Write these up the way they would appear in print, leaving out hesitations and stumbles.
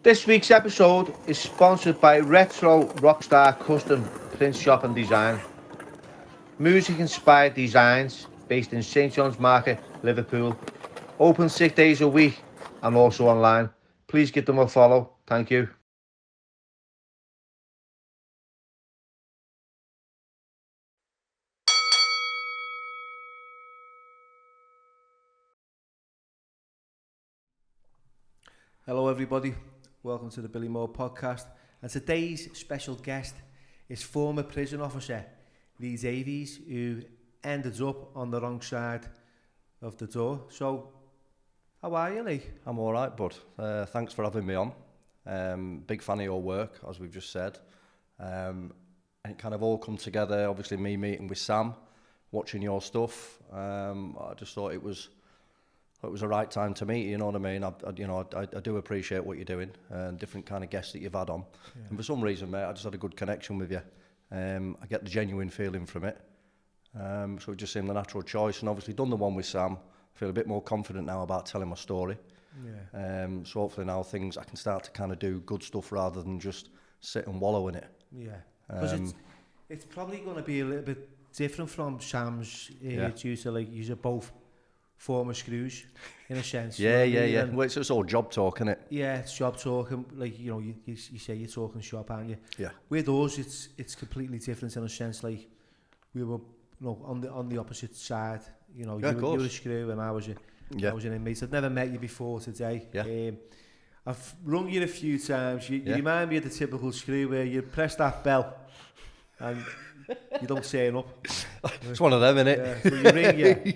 This week's episode is sponsored by Retro Rockstar Custom Print Shop and Design. Music inspired designs based in St John's Market, Liverpool. Open 6 days a week and also online. Please give them a follow. Thank you. Hello everybody, welcome to the Billy Moore podcast, and today's special guest is former prison officer Lee Davies, who ended up on the wrong side of the door. So, how are you, Lee? I'm alright, bud. Thanks for having me on. Big fan of your work, as we've just said. And it kind of all come together, obviously me meeting with Sam, watching your stuff. I just thought it was the right time to meet you, you know what I mean? I do appreciate what you're doing and different kind of guests that you've had on. Yeah. And for some reason, mate, I just had a good connection with you. I get the genuine feeling from it. So it just seemed the natural choice. And obviously done the one with Sam. I feel a bit more confident now about telling my story. Yeah. So hopefully now I can start to kind of do good stuff rather than just sit and wallow in it. Yeah. Because it's probably going to be a little bit different from Sam's due to, like, you're both former screws, in a sense. Yeah. Well, it's all job talk, isn't it? Yeah, it's job talk, and like, you know, you say you're talking shop, aren't you? Yeah. With us, it's completely different in a sense. Like, we were, you know, on the opposite side. You know, you were a screw and I was an inmate. I've never met you before today. Yeah. I've rung you a few times. You remind me of the typical screw where you press that bell and you don't turn up. It's one of them, isn't it? Yeah, so you ring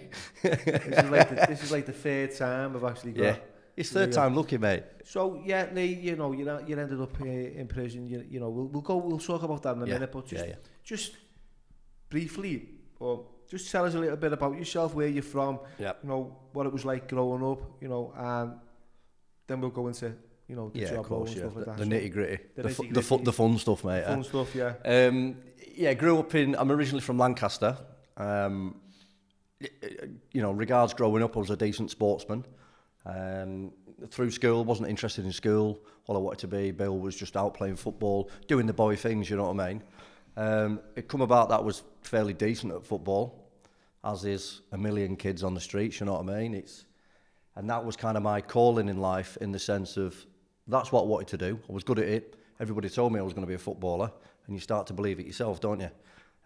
this is like the third time I've actually got. Yeah, it's third time lucky, mate. So yeah, Lee, you know, you ended up in prison. You know, we'll talk about that in a minute. But just briefly, or just tell us a little bit about yourself, where you're from. Yeah. You know, what it was like growing up. You know, and then we'll go into, you know, the job role and stuff like that. The nitty gritty, the fun stuff, mate. Fun stuff, yeah. Grew up I'm originally from Lancaster. You know, regards growing up, I was a decent sportsman. Through school, wasn't interested in school. All I wanted to be, Bill, was just out playing football, doing the boy things, you know what I mean? It come about that I was fairly decent at football, as is a million kids on the streets, you know what I mean? And that was kind of my calling in life, in the sense of that's what I wanted to do. I was good at it. Everybody told me I was going to be a footballer, and you start to believe it yourself, don't you?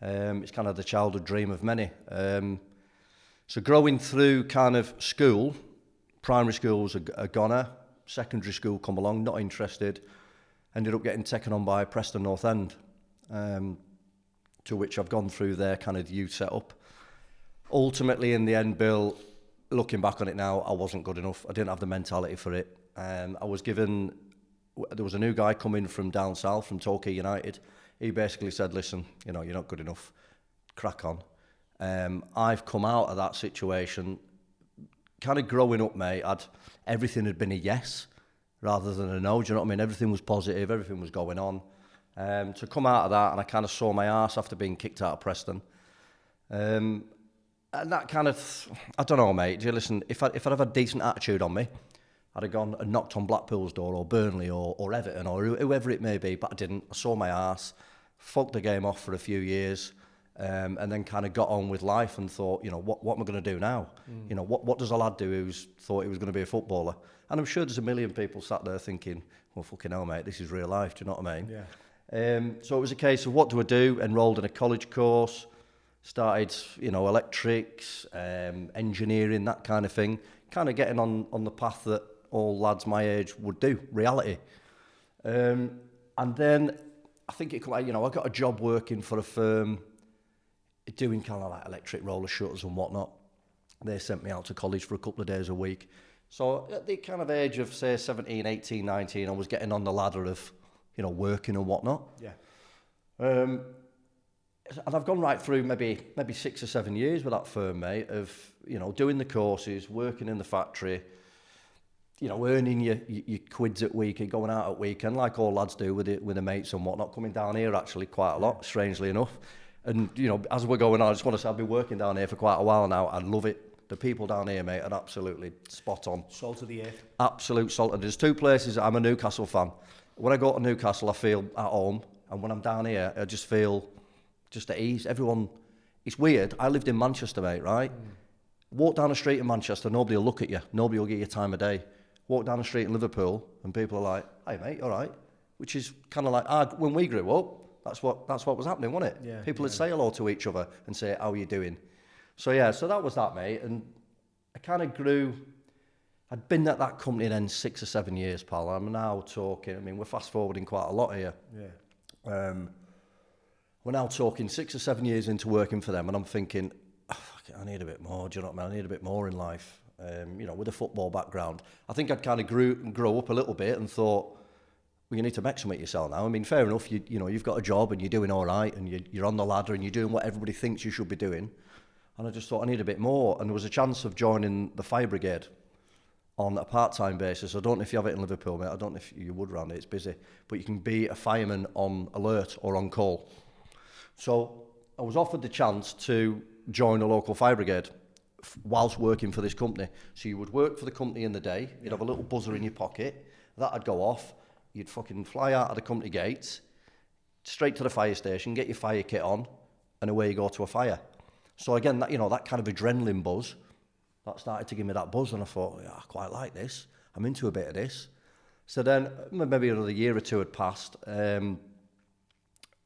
It's kind of the childhood dream of many. So growing through kind of school, primary school was a goner, secondary school come along, not interested, ended up getting taken on by Preston North End, to which I've gone through their kind of youth setup. Ultimately, in the end, Bill, looking back on it now, I wasn't good enough. I didn't have the mentality for it. There was a new guy coming from down south, from Torquay United. He basically said, listen, you know, you're not good enough, crack on. I've come out of that situation, kind of growing up, mate, everything had been a yes rather than a no, do you know what I mean? Everything was positive, everything was going on. To come out of that, and I kind of saw my arse after being kicked out of Preston. And that kind of, I don't know, mate, do you listen, if I'd have a decent attitude on me, I'd have gone and knocked on Blackpool's door, or Burnley, or Everton, or whoever it may be, but I didn't. I saw my arse, fucked the game off for a few years, and then kind of got on with life and thought, you know, what am I going to do now? You know, what does a lad do who's thought he was going to be a footballer? And I'm sure there's a million people sat there thinking, well, fucking hell, mate, this is real life, do you know what I mean? Yeah. So it was a case of what do I do? Enrolled in a college course, started, you know, electrics, engineering, that kind of thing, kind of getting on the path that all lads my age would do, reality. And then I think you know, I got a job working for a firm doing kind of like electric roller shutters and whatnot. They sent me out to college for a couple of days a week. So at the kind of age of, say, 17, 18, 19, I was getting on the ladder of, you know, working and whatnot. Yeah. And I've gone right through maybe 6 or 7 years with that firm, mate, of, you know, doing the courses, working in the factory, you know, earning your quids at weekend, going out at weekend, like all lads do with the mates and whatnot, coming down here actually quite a lot, strangely enough. And, you know, as we're going on, I just want to say I've been working down here for quite a while now. I love it. The people down here, mate, are absolutely spot on. Salt of the earth. Absolute salt. And there's two places I'm a Newcastle fan. When I go to Newcastle, I feel at home. And when I'm down here, I just feel just at ease. Everyone, it's weird. I lived in Manchester, mate, right? Walk down the street in Manchester, nobody will look at you. Nobody will give you time of day. Walk down the street in Liverpool, and people are like, "Hey, mate, all right?" Which is kind of like, when we grew up, that's what was happening, wasn't it? Yeah, people would say hello to each other and say, "How are you doing?" So yeah, so that was that, mate. And I kind of grew. I'd been at that company then 6 or 7 years, pal. I'm now talking, I mean, we're fast forwarding quite a lot here. Yeah. We're now talking 6 or 7 years into working for them, and I'm thinking, oh, fuck it, I need a bit more, do you know what I mean? I need a bit more in life. You know, with a football background. I think I'd kind of grow up a little bit and thought, well, you need to make something yourself now. I mean, fair enough, you know, you've got a job and you're doing all right and you're on the ladder and you're doing what everybody thinks you should be doing. And I just thought I need a bit more. And there was a chance of joining the fire brigade on a part-time basis. I don't know if you have it in Liverpool, mate. I don't know if you would round it. It's busy. But you can be a fireman on alert or on call. So I was offered the chance to join a local fire brigade whilst working for this company. So you would work for the company in the day, you'd have a little buzzer in your pocket, that'd go off, you'd fucking fly out of the company gates, straight to the fire station, get your fire kit on, and away you go to a fire. So again, that, you know, that kind of adrenaline buzz, that started to give me that buzz, and I thought, yeah, I quite like this, I'm into a bit of this. So then, maybe another year or two had passed, and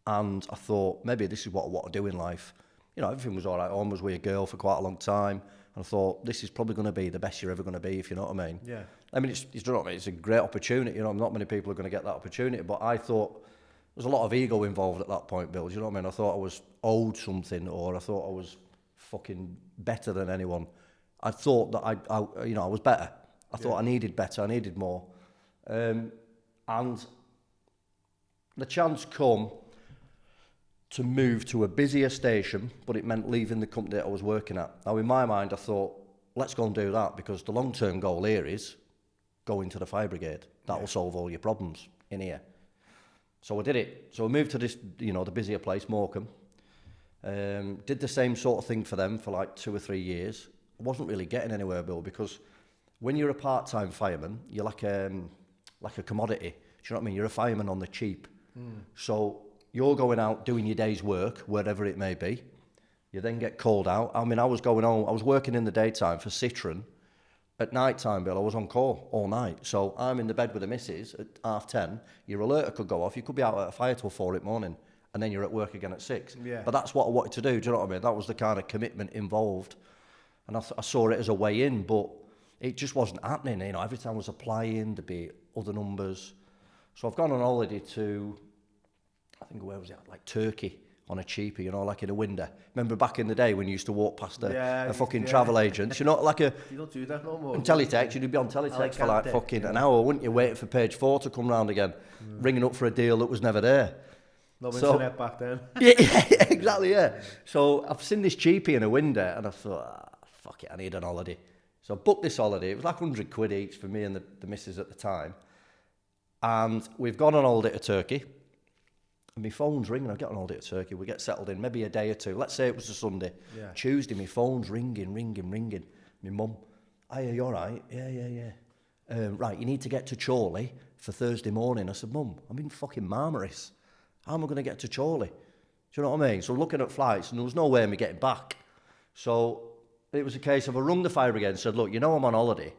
I thought, maybe this is what I want to do in life. You know, everything was all right. I was with a girl for quite a long time. And I thought, this is probably going to be the best you're ever going to be, if you know what I mean. Yeah. I mean, you know what I mean? It's a great opportunity. You know, not many people are going to get that opportunity. But I thought there's a lot of ego involved at that point, Bill. Do you know what I mean? I thought I was owed something, or I thought I was fucking better than anyone. I thought that I you know, I was better. I thought I needed better. I needed more. And the chance come to move to a busier station, but it meant leaving the company that I was working at. Now, in my mind, I thought, let's go and do that, because the long-term goal here is going to the fire brigade. That will solve all your problems in here. So I did it. So I moved to this, you know, the busier place, Morecambe. Did the same sort of thing for them for like 2 or 3 years. I wasn't really getting anywhere, Bill, because when you're a part-time fireman, you're like a commodity. Do you know what I mean? You're a fireman on the cheap. So you're going out doing your day's work, wherever it may be. You then get called out. I mean, I was working in the daytime for Citroen. At night time, Bill, I was on call all night. So I'm in the bed with the missus at 10:30. Your alert could go off. You could be out at a fire till 4 in the morning, and then you're at work again at 6. Yeah. But that's what I wanted to do. Do you know what I mean? That was the kind of commitment involved. And I saw it as a way in, but it just wasn't happening. You know, every time I was applying, there'd be other numbers. So I've gone on holiday to, I think, where was it? Like Turkey on a cheapie, you know, like in a window. Remember back in the day when you used to walk past a fucking travel agent, you know, like a... You don't do that no more. On teletext, you'd be on teletext for like fucking an hour, wouldn't you? Waiting for page 4 to come round again, ringing up for a deal that was never there. No internet back then. yeah, exactly, yeah. So I've seen this cheapie in a window, and I thought, fuck it, I need an holiday. So I booked this holiday. It was like 100 quid each for me and the missus at the time. And we've gone on holiday to Turkey. And my phone's ringing. I get on holiday to Turkey. We get settled in, maybe a day or two. Let's say it was a Sunday. Yeah. Tuesday, my phone's ringing. My mum, are you all right? Yeah. Right, you need to get to Chorley for Thursday morning. I said, Mum, I'm in fucking Marmaris. How am I going to get to Chorley? Do you know what I mean? So looking at flights, and there was no way of me getting back. So it was a case of I rung the fire brigade and said, look, you know I'm on holiday.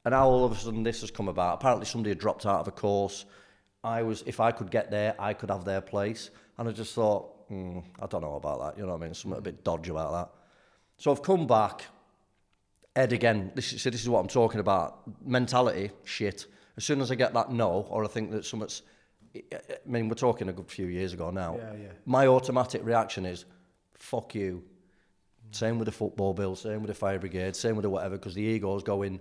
And now all of a sudden this has come about. Apparently somebody had dropped out of a course. If I could get there, I could have their place. And I just thought, I don't know about that. You know what I mean? Something a bit dodgy about that. So I've come back. Ed again, this is what I'm talking about. Mentality, shit. As soon as I get that no, or I think that something's... I mean, we're talking a good few years ago now. Yeah. My automatic reaction is, fuck you. Same with the football bill, same with the fire brigade, same with the whatever, because the ego's going...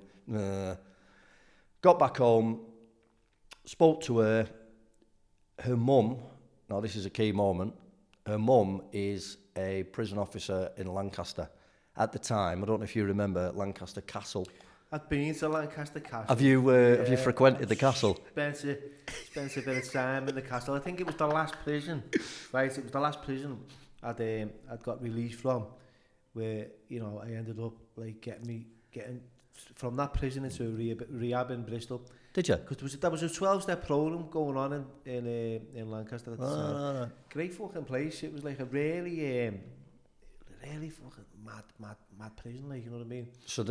Got back home, spoke to her mum, now this is a key moment, her mum is a prison officer in Lancaster. At the time, I don't know if you remember Lancaster Castle. I've been to Lancaster Castle. Have you frequented the castle? Spent a bit of time in the castle. I think it was the last prison, right? It was the last prison I'd got released from, where, you know, I ended up like getting from that prison into a rehab in Bristol. Did you? Because there was a 12-step program going on in Lancaster at the time. Great fucking place. It was like a really fucking mad prison, like, you know what I mean? So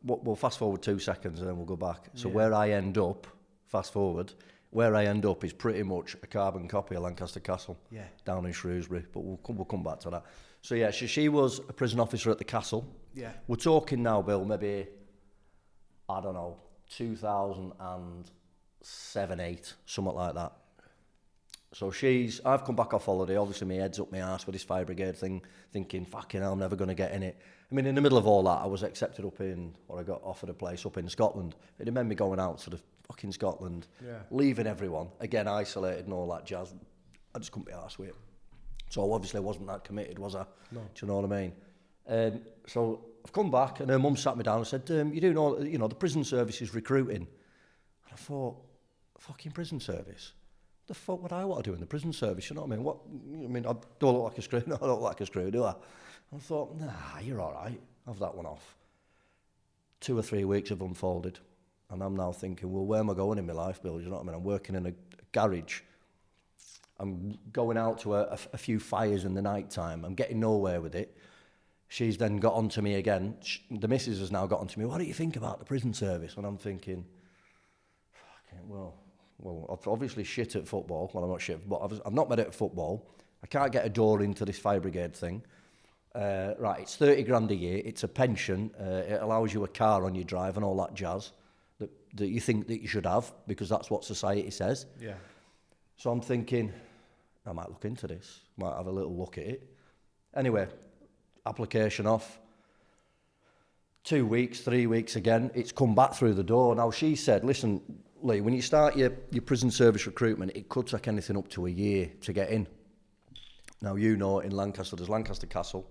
we'll fast forward 2 seconds and then we'll go back. So Yeah. where I end up, fast forward, where I end up is pretty much a carbon copy of Lancaster Castle. Yeah. Down in Shrewsbury, but we'll come back to that. So yeah, she was a prison officer at the castle. Yeah. We're talking now, Bill, maybe, I don't know, 2007, 8, something like that. So I've come back off holiday, obviously my head's up my arse with this fire brigade thing, thinking, fucking hell, I'm never going to get in it. I mean, in the middle of all that, I was accepted I got offered a place up in Scotland. It meant me going out to the fucking Scotland, leaving everyone, again, isolated and all that jazz. I just couldn't be arsed with it. So obviously I wasn't that committed, was I? No. Do you know what I mean? So I've come back and her mum sat me down and said, you do know, you know, the prison service is recruiting. And I thought, fucking prison service? The fuck would I want to do in the prison service? You know what I mean? I don't look like a screw. No, I don't look like a screw, do I? I thought, nah, you're all right. Have that one off. 2 or 3 weeks have unfolded. And I'm now thinking, well, where am I going in my life, Bill? You know what I mean? I'm working in a garage. I'm going out to a few fires in the night time. I'm getting nowhere with it. She's then got on to me again. The missus has now got on to me. What do you think about the prison service? And I'm thinking, well, I'm obviously shit at football. Well, I'm not shit, but I'm not mad at football. I can't get a door into this fire brigade thing. Right, it's 30 grand a year. It's a pension. It allows you a car on your drive and all that jazz that you think that you should have because that's what society says. Yeah. So I'm thinking, I might look into this. Might have a little look at it. Anyway, application off. 2 weeks, 3 weeks again. It's come back through the door. Now, she said, listen, Lee, when you start your prison service recruitment, it could take anything up to a year to get in. Now, you know, in Lancaster, there's Lancaster Castle.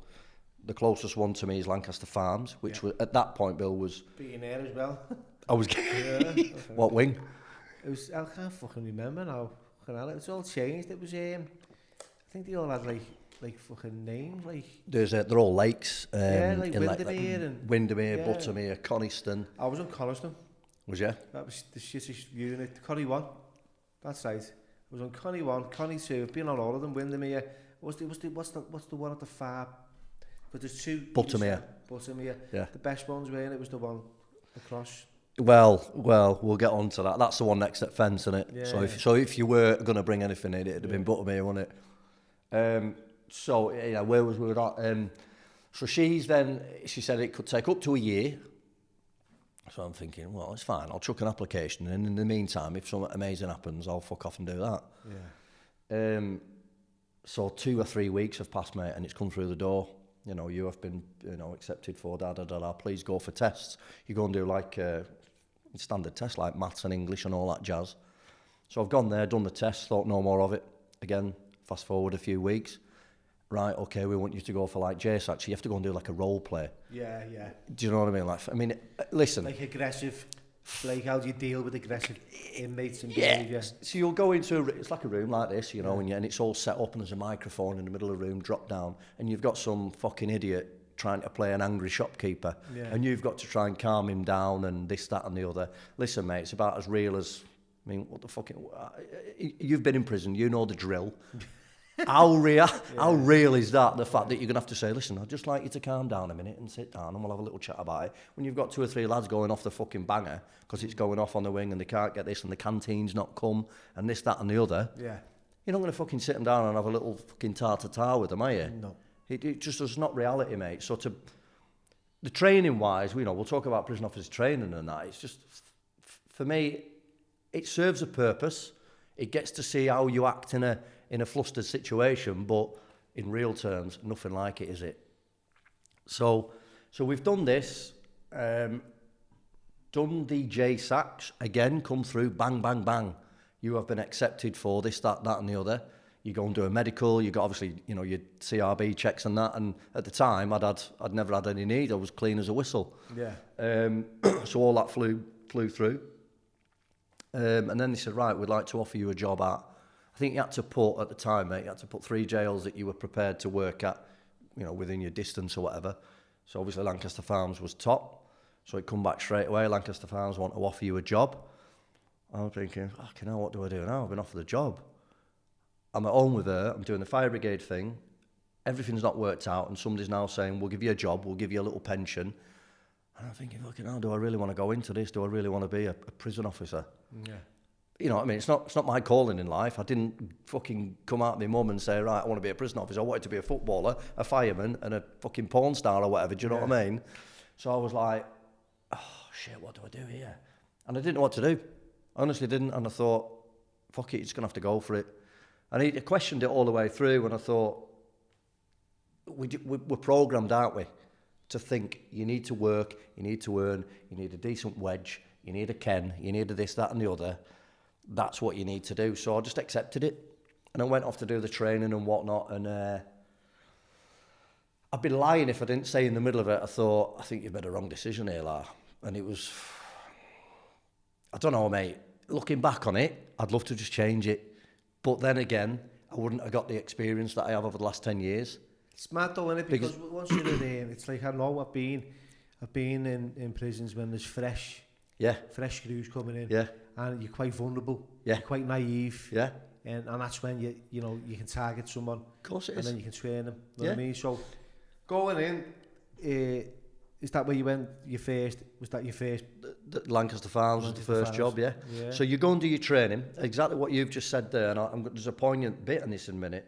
The closest one to me is Lancaster Farms, which was, at that point, Bill, was... Being there as well. I was... What wing? It was... I can't fucking remember now. It's all changed. It was... I think they all had, like fucking names, like... They're all lakes. Like Windermere and... Windermere, Buttermere, Coniston. I was on Coniston. Was you? That was the shittest unit. Connie 1. That's right. I was on Connie 1, Connie 2. I've been on all of them. Windermere. What's the one at the far? But there's two. Buttermere. Buttermere. Yeah. The best ones were, and it was the one across. Well, we'll get on to that. That's the one next to fence, isn't it? Yeah. So if you were going to bring anything in, it'd have been Buttermere, wouldn't it? So yeah, where was we at? So she said it could take up to a year. So I'm thinking, well, it's fine. I'll chuck an application, and in the meantime, if something amazing happens, I'll fuck off and do that. Yeah. So 2 or 3 weeks have passed, mate, and it's come through the door. You know, you have been, accepted for da. Please go for tests. You go and do like standard tests like maths and English and all that jazz. So I've gone there, done the test, thought no more of it. Again, fast forward a few weeks. Right, okay, we want you to go for like JSAC. You have to go and do like a role play. Yeah. Do you know what I mean? Listen. Like aggressive, like how do you deal with aggressive inmates and behaviour? So you'll go into it's like a room like this, and it's all set up and there's a microphone in the middle of the room, drop down, and you've got some fucking idiot trying to play an angry shopkeeper, and you've got to try and calm him down and this, that and the other. Listen, mate, it's about as real as, what the fucking... You've been in prison, you know the drill. How real is that? The fact that you're going to have to say, listen, I'd just like you to calm down a minute and sit down and we'll have a little chat about it. When you've got 2 or 3 lads going off the fucking banger because it's going off on the wing and they can't get this and the canteen's not come and this, that and the other. Yeah. You're not going to fucking sit them down and have a little fucking tar-to-tar with them, are you? No. It just is not reality, mate. So the training-wise, we'll talk about prison officers training and that. It's just, for me, it serves a purpose. It gets to see how you act in a flustered situation, but in real terms, nothing like it, is it? So we've done this, done the JSACs, again, come through, bang, bang, bang. You have been accepted for this, that and the other. You go and do a medical, you got obviously, your CRB checks and that, and at the time, I'd never had any need, I was clean as a whistle. Yeah. So all that flew through. And then they said, right, we'd like to offer you a job at, I think you had to put, at the time, mate, you had to put 3 jails that you were prepared to work at within your distance or whatever. So obviously Lancaster Farms was top. So it come back straight away. Lancaster Farms want to offer you a job. I'm thinking, fucking hell, what do I do now? I've been offered a job. I'm at home with her. I'm doing the fire brigade thing. Everything's not worked out, and somebody's now saying, we'll give you a job, we'll give you a little pension. And I'm thinking, fucking hell, do I really want to go into this? Do I really want to be a prison officer? Yeah. You know what I mean? It's not my calling in life. I didn't fucking come out of my mum and say, right, I want to be a prison officer. I wanted to be a footballer, a fireman, and a fucking porn star or whatever. Do you know what I mean? So I was like, oh, shit, what do I do here? And I didn't know what to do. I honestly didn't. And I thought, fuck it, you're just going to have to go for it. And I questioned it all the way through, and I thought, we're programmed, aren't we, to think you need to work, you need to earn, you need a decent wedge, you need a ken, you need a this, that and the other. That's what you need to do. So I just accepted it. And I went off to do the training and whatnot. And I'd be lying if I didn't say in the middle of it, I thought, I think you've made a wrong decision here, La. And it was, I don't know, mate. Looking back on it, I'd love to just change it. But then again, I wouldn't have got the experience that I have over the last 10 years. It's mad though, isn't it? Because once you're in there, it's like, I know I've been in prisons when there's fresh screws coming in. Yeah. And you're quite vulnerable. Yeah. You're quite naive. Yeah. And that's when you can target someone. Of course it is. And then you can train them. You know what I mean? So going in, is that where you went? Was that your first? The Lancaster Farms was the first job, yeah. So you go and do your training, exactly what you've just said there, and there's a poignant bit in this in a minute.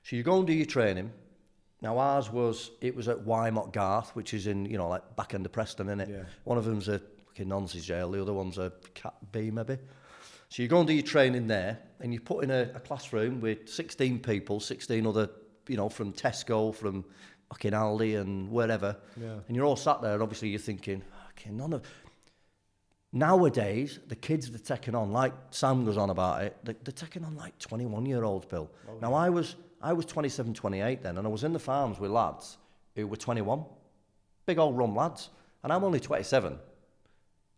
So you go and do your training. Now ours was at Wymot Garth, which is in, like back end of Preston, innit? Yeah. One of them's a fucking nonsense jail, the other one's a Cat B maybe. So you go and do your training there, and you put in a classroom with 16 people, 16 other, from Tesco, from fucking Aldi and wherever. Yeah. And you're all sat there, and obviously you're thinking, okay, nowadays, the kids they're taking on, like Sam goes on about it, they're taking on like 21-year-olds, Bill. Oh, now I was 27, 28 then, and I was in the farms with lads who were 21. Big old rum lads. And I'm only 27.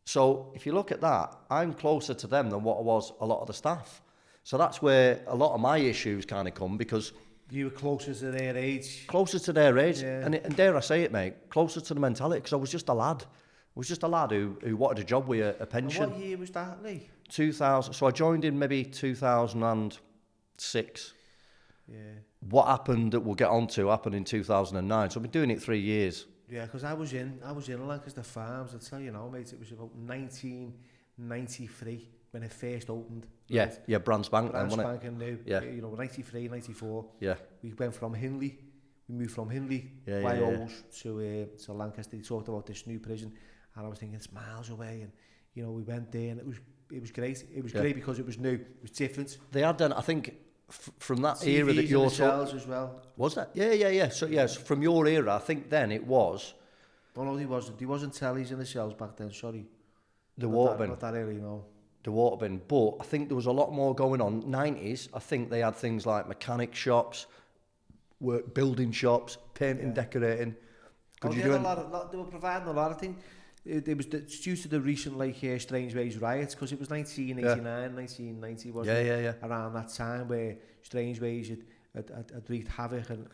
So if you look at that, I'm closer to them than what I was a lot of the staff. So that's where a lot of my issues kind of come, because you were closer to their age. Closer to their age. Yeah. And dare I say it, mate, closer to the mentality, because I was just a lad. I was just a lad who wanted a job with a pension. And what year was that, Lee? 2000. So I joined in maybe 2006. Yeah. What happened that we'll get on to happened in 2009. So I've been doing it 3 years. Yeah, because I was in Lancaster Farms. I'll tell you now, mate, it was about 1993 when it first opened. Yeah, right? Yeah, brand spanking. Brand spanking new. Yeah. 93, 94. Yeah. We went from Hindley. We moved from Hindley, Wales, to Lancaster. They talked about this new prison, and I was thinking it's miles away. And we went there, and it was great. It was great because it was new. It was different. They had done, I think, from that TVs era that you're talking as well. Was that? Yeah. So yes, from your era, I think then it was. Oh no, there wasn't tellies in the cells back then. Sorry. The water bin. Not that early, no. The water bin, but I think there was a lot more going on. 90s, I think they had things like mechanic shops, building shops, painting, decorating. They were providing a lot of things. It was due to the recent Strangeways riots, because it was 1989, 1990, wasn't it? Yeah. Around that time where Strangeways had wreaked havoc and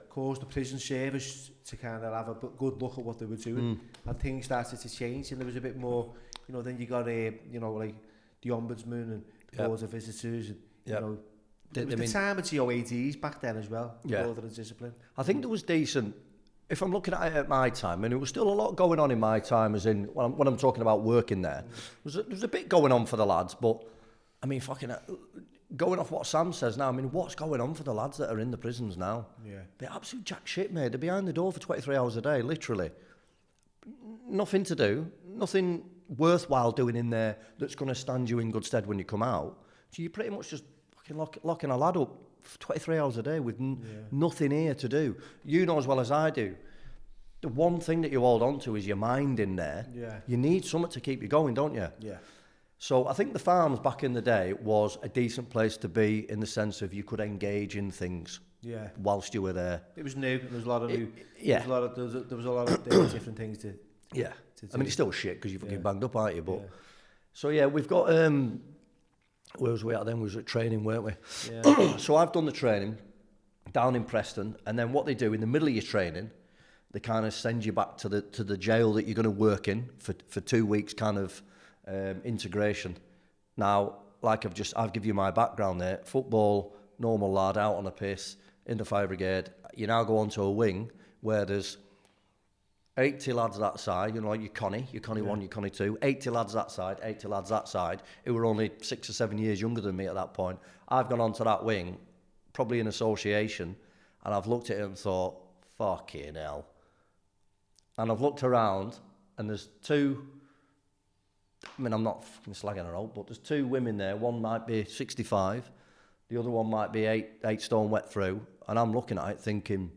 caused the prison service to kind of have a good look at what they were doing, and things started to change, and there was a bit more. Then you got like the Ombudsman and Board of Visitors, and it was the time of GOADs back then as well. Order and discipline. I think there was decent. If I'm looking at it at my time, and there was still a lot going on in my time, as in when I'm talking about working there, there was a bit going on for the lads, but I mean, fucking going off what Sam says now, I mean, what's going on for the lads that are in the prisons now? Yeah, they're absolute jack shit, mate. They're behind the door for 23 hours a day, literally. Nothing to do, nothing worthwhile doing in there that's going to stand you in good stead when you come out. So you're pretty much just fucking locking a lad up for 23 hours a day with nothing here to do. You know as well as I do, the one thing that you hold on to is your mind in there. Yeah. You need something to keep you going, don't you? Yeah. So I think the farms back in the day was a decent place to be, in the sense of you could engage in things whilst you were there. It was new. There was a lot of new. Yeah. There was a lot of different things to. Yeah. I mean, it's still shit because you're fucking banged up, aren't you? But so we've got where was we at then? We was at training, weren't we? Yeah. So I've done the training, down in Preston, and then what they do in the middle of your training, they kind of send you back to the jail that you're going to work in for 2 weeks kind of integration. Now, like I've given you my background there, football, normal lad, out on a piss, in the fire brigade. You now go onto a wing where there's 80 lads that side, you know, like your Connie 1, your Connie 2, 80 lads that side, 80 lads that side, who were only 6 or 7 years younger than me at that point. I've gone onto that wing, probably in association, and I've looked at it and thought, fucking hell. And I've looked around, and there's two, I mean, I'm not fucking slagging her out, but there's 2 women there. One might be 65, the other one might be 8 stone wet through, and I'm looking at it thinking,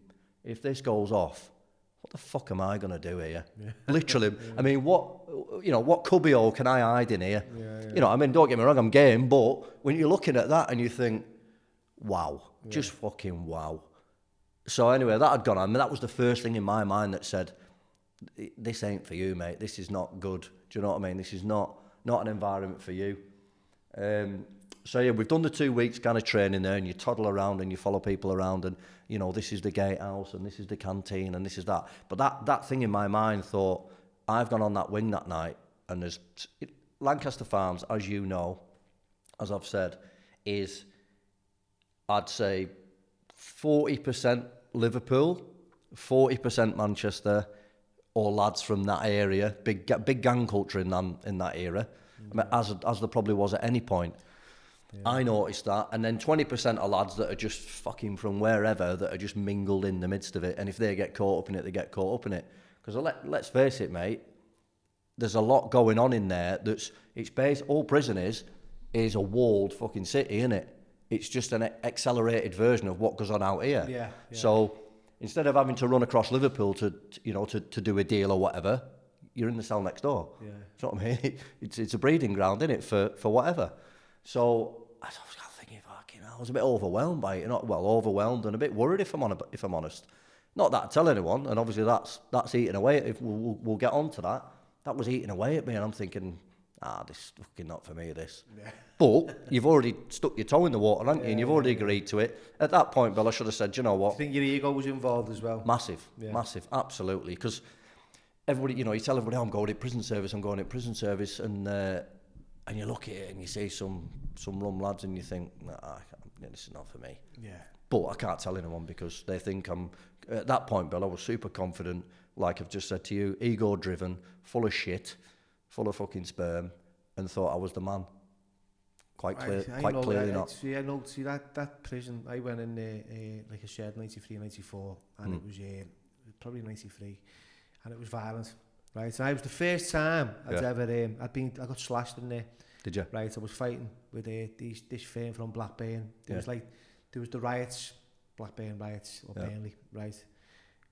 if this goes off, what the fuck am I going to do here? Yeah. Literally. Yeah. I mean, what cubbyhole can I hide in here? Yeah. You know, I mean, don't get me wrong, I'm game, but when you're looking at that and you think, wow, just fucking wow. So anyway, that had gone on. I mean, that was the first thing in my mind that said, this ain't for you, mate. This is not good. Do you know what I mean? This is not an environment for you. So yeah, we've done the 2 weeks kind of training there, and you toddle around and you follow people around, and you know, this is the gatehouse and this is the canteen and this is that. But that thing in my mind thought, I've gone on that wing that night, and there's Lancaster Farms, as you know, as I've said, is, I'd say 40% Liverpool, 40% Manchester, or lads from that area. Big gang culture in that era, I mean, as there probably was at any point. Yeah. I noticed that, and then 20% are lads that are just fucking from wherever, that are just mingled in the midst of it, and if they get caught up in it, they get caught up in it. Because let's face it, mate, there's a lot going on in there. It's based, all prison is a walled fucking city, isn't it? It's just an accelerated version of what goes on out here. Yeah. So instead of having to run across Liverpool to do a deal or whatever, you're in the cell next door. Yeah. Do you know what I mean? It's a breeding ground, isn't it, for whatever. So I was thinking, fucking hell, I was a bit overwhelmed by it. Overwhelmed and a bit worried, if I'm honest. Not that I tell anyone, and obviously that's eating away. If we'll get on to that, that was eating away at me, and I'm thinking, this is fucking not for me, this. Yeah. But you've already stuck your toe in the water, haven't you? And you've already agreed to it. At that point, Bill, I should have said, you know what? Do you think your ego was involved as well? Massive, absolutely. Because everybody, you tell everybody, I'm going to prison service, and you look at it and you see some rum lads and you think, this is not for me. Yeah. But I can't tell anyone because they think I'm, at that point, Bill, I was super confident, like I've just said to you, ego-driven, full of shit, full of fucking sperm, and thought I was the man. Quite clearly not. Yeah, no, see that prison, I went in there like I said, 93, 94, and it was probably 93, and it was violent. Right, and I was the first time I'd ever I got slashed in there. Did you? Right, I was fighting with this firm from Blackburn. There was the riots, Blackburn riots or Burnley, right?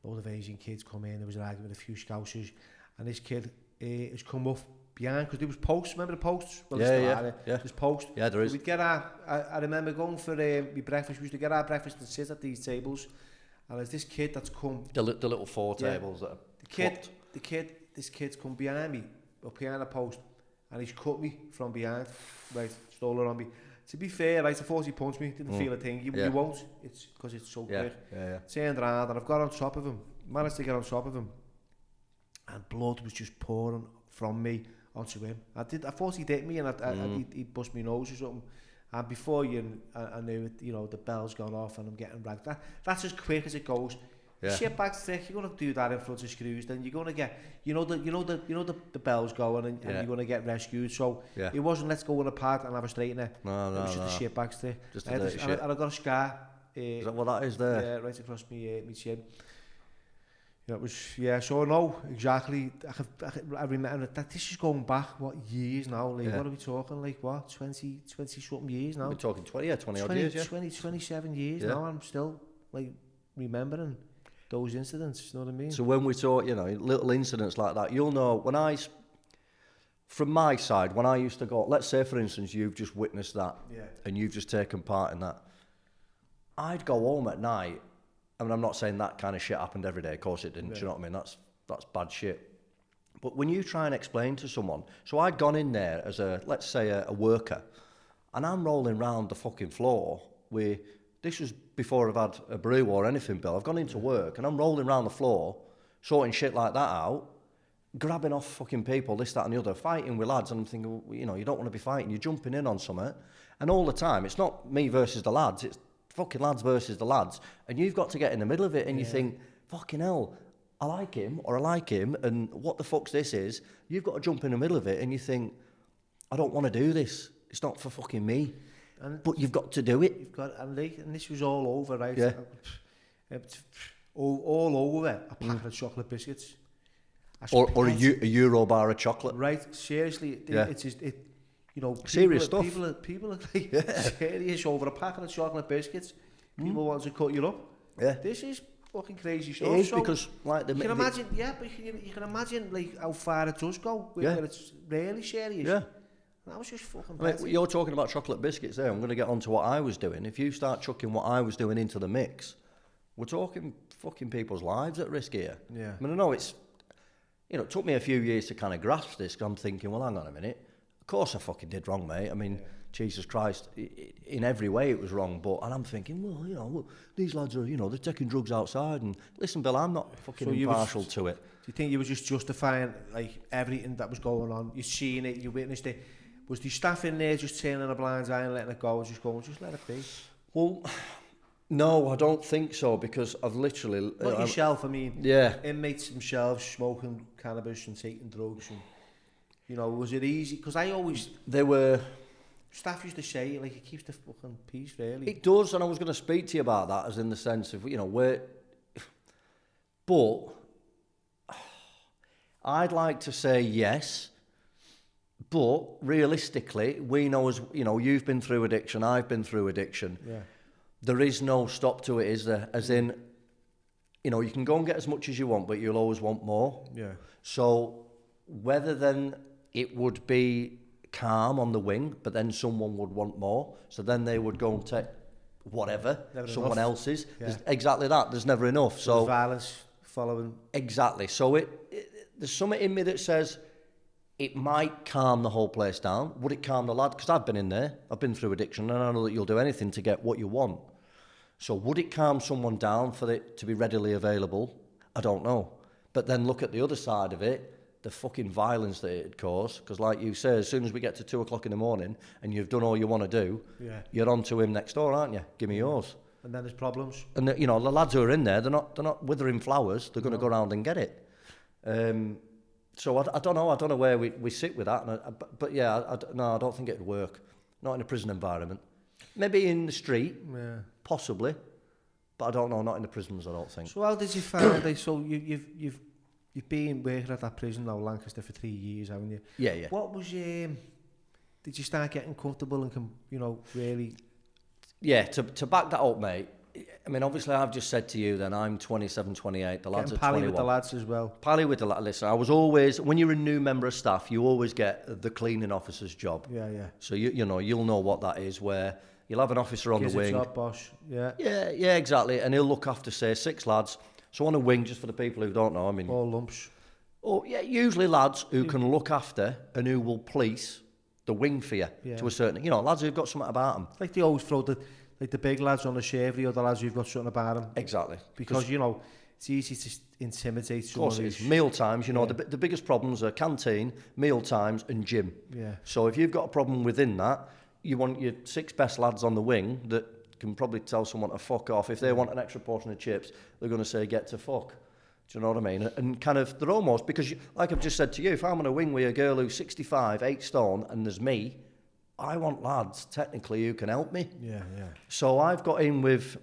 A lot of Asian kids come in. There was an argument with a few Scousers, and this kid has come up behind because there was posts. Remember the posts? Well, there's posts. Yeah, there is. So we'd get I remember going for my breakfast. We used to get our breakfast and sit at these tables, and there's this kid that's come. The little 4 tables that are This kid's come behind me, up behind a post, and he's cut me from behind, right, stolen on me. To be fair, right, before he punched me, didn't feel a thing. You won't, it's because it's so quick. Turned around, and I've got on top of him, managed to get on top of him, and blood was just pouring from me onto him. I thought he'd hit me, and he'd bust my nose or something. And before I knew it, the bell's gone off, and I'm getting ragged. That's as quick as it goes. Yeah. Shit back stick, you're gonna do that in front of screws, then you're gonna get, the bell's going, and you're gonna get rescued. So it wasn't let's go on a pad and have a straightener. No, it was just a shit back stick. Just a dirty shit. And I got a scar. Is that what that is there? Yeah, right across my chin. Yeah, it was. Yeah, so no, exactly. I remember that this is going back years now. Like what are we talking? Like what 20 something years now? We're talking 20 odd years. Yeah, 27 years now. I'm still like remembering those incidents, you know what I mean? So when we talk, little incidents like that, you'll know from my side, when I used to go, let's say for instance, you've just witnessed that and you've just taken part in that, I'd go home at night. I mean, I'm not saying that kind of shit happened every day, of course it didn't, do you know what I mean? That's bad shit. But when you try and explain to someone, so I'd gone in there as let's say a worker, and I'm rolling round the fucking floor this was before I've had a brew or anything, Bill, I've gone into work and I'm rolling around the floor, sorting shit like that out, grabbing off fucking people, this, that and the other, fighting with lads, and I'm thinking, well, you know, you don't want to be fighting, you're jumping in on something, and all the time, it's not me versus the lads, it's fucking lads versus the lads, and you've got to get in the middle of it, and you think, fucking hell, I like him, or I like him, and what the fuck's this is? You've got to jump in the middle of it, and you think, I don't want to do this, it's not for fucking me, but you've got to do it. You've got, and this was all over, right? Yeah. All over a packet of chocolate biscuits. Or a Euro bar of chocolate. Right, seriously, it's just, you know, Serious stuff. People are like serious over a packet of chocolate biscuits. People want to cut you up. Yeah. This is fucking crazy stuff. It is, so because like you can imagine, but you can imagine like how far it does go, where it's really serious. Yeah. That was just fucking I mean, you're talking about chocolate biscuits there. I'm going to get on to what I was doing. If you start chucking what I was doing into the mix, we're talking fucking people's lives at risk here. Yeah. I mean, I know it's, you know, it took me a few years to kind of grasp this, because I'm thinking, well, hang on a minute. Of course I fucking did wrong, mate. I mean, Jesus Christ, in every way it was wrong. And I'm thinking, well, you know, these lads are, you know, they're taking drugs outside. And listen, Bill, I'm not fucking impartial to it. Do you think you were just justifying like everything that was going on? You've seen it, you witnessed it. Was the staff in there just turning a blind eye and letting it go and just going, just let it be? Well, no, I don't think so, because I've literally... Not yourself, I mean, yeah. Inmates themselves smoking cannabis and taking drugs, and, you know, was it easy? Because I always... They were... Staff used to say, like, it keeps the fucking peace, really. It does, and I was going to speak to you about that, as in the sense of, you know, where... But I'd like to say yes, but realistically, we know, as you know, you've been through addiction, I've been through addiction. Yeah. There is no stop to it, is there? As in, you know, you can go and get as much as you want, but you'll always want more. Yeah. So whether then it would be calm on the wing, but then someone would want more, so then they would go and take whatever, someone else's. Yeah. Exactly that. There's never enough. So there's violence following. Exactly. So there's something in me that says it might calm the whole place down. Would it calm the lad? Because I've been in there. I've been through addiction, and I know that you'll do anything to get what you want. So would it calm someone down for it to be readily available? I don't know. But then look at the other side of it, the fucking violence that it'd cause. Because like you say, as soon as we get to 2 o'clock in the morning and you've done all you want to do, you're on to him next door, aren't you? Give me yours. And then there's problems. And you know, the lads who are in there, they're not withering flowers. They're going to go around and get it. So I don't know where we sit with that. But yeah, I don't think it'd work. Not in a prison environment. Maybe in the street, possibly, but I don't know. Not in the prisons, I don't think. So how did you find it? So you've been working at that prison now, Lancaster, for 3 years, haven't you? Yeah. What was did you start getting comfortable and really? Yeah, to back that up, mate. I mean, obviously, I've just said to you then I'm 27, 28. The lads are 21. Pally with the lads as well. Pally with the lads. Listen, I was always, when you're a new member of staff, you always get the cleaning officer's job. Yeah. So you know, you'll know what that is, where you'll have an officer on the wing. Job boss. Yeah, exactly. And he'll look after, say, 6 lads. So on a wing, just for the people who don't know, I mean... all lumps. Oh, yeah, usually lads who can look after and who will police the wing for you to a certain... You know, lads who've got something about them. Like they always throw the big lads on the shavy, or the lads who've got something about them. Exactly. Because, you know, it's easy to intimidate someone. Of course it is. Meal times, you know, the biggest problems are canteen, meal times and gym. Yeah. So if you've got a problem within that, you want your 6 best lads on the wing that can probably tell someone to fuck off. If they want an extra portion of chips, they're going to say, get to fuck. Do you know what I mean? And kind of, they're almost, because like I've just said to you, if I'm on a wing with a girl who's 65, 8 stone, and there's me, I want lads, technically, who can help me. Yeah. So I've got in with...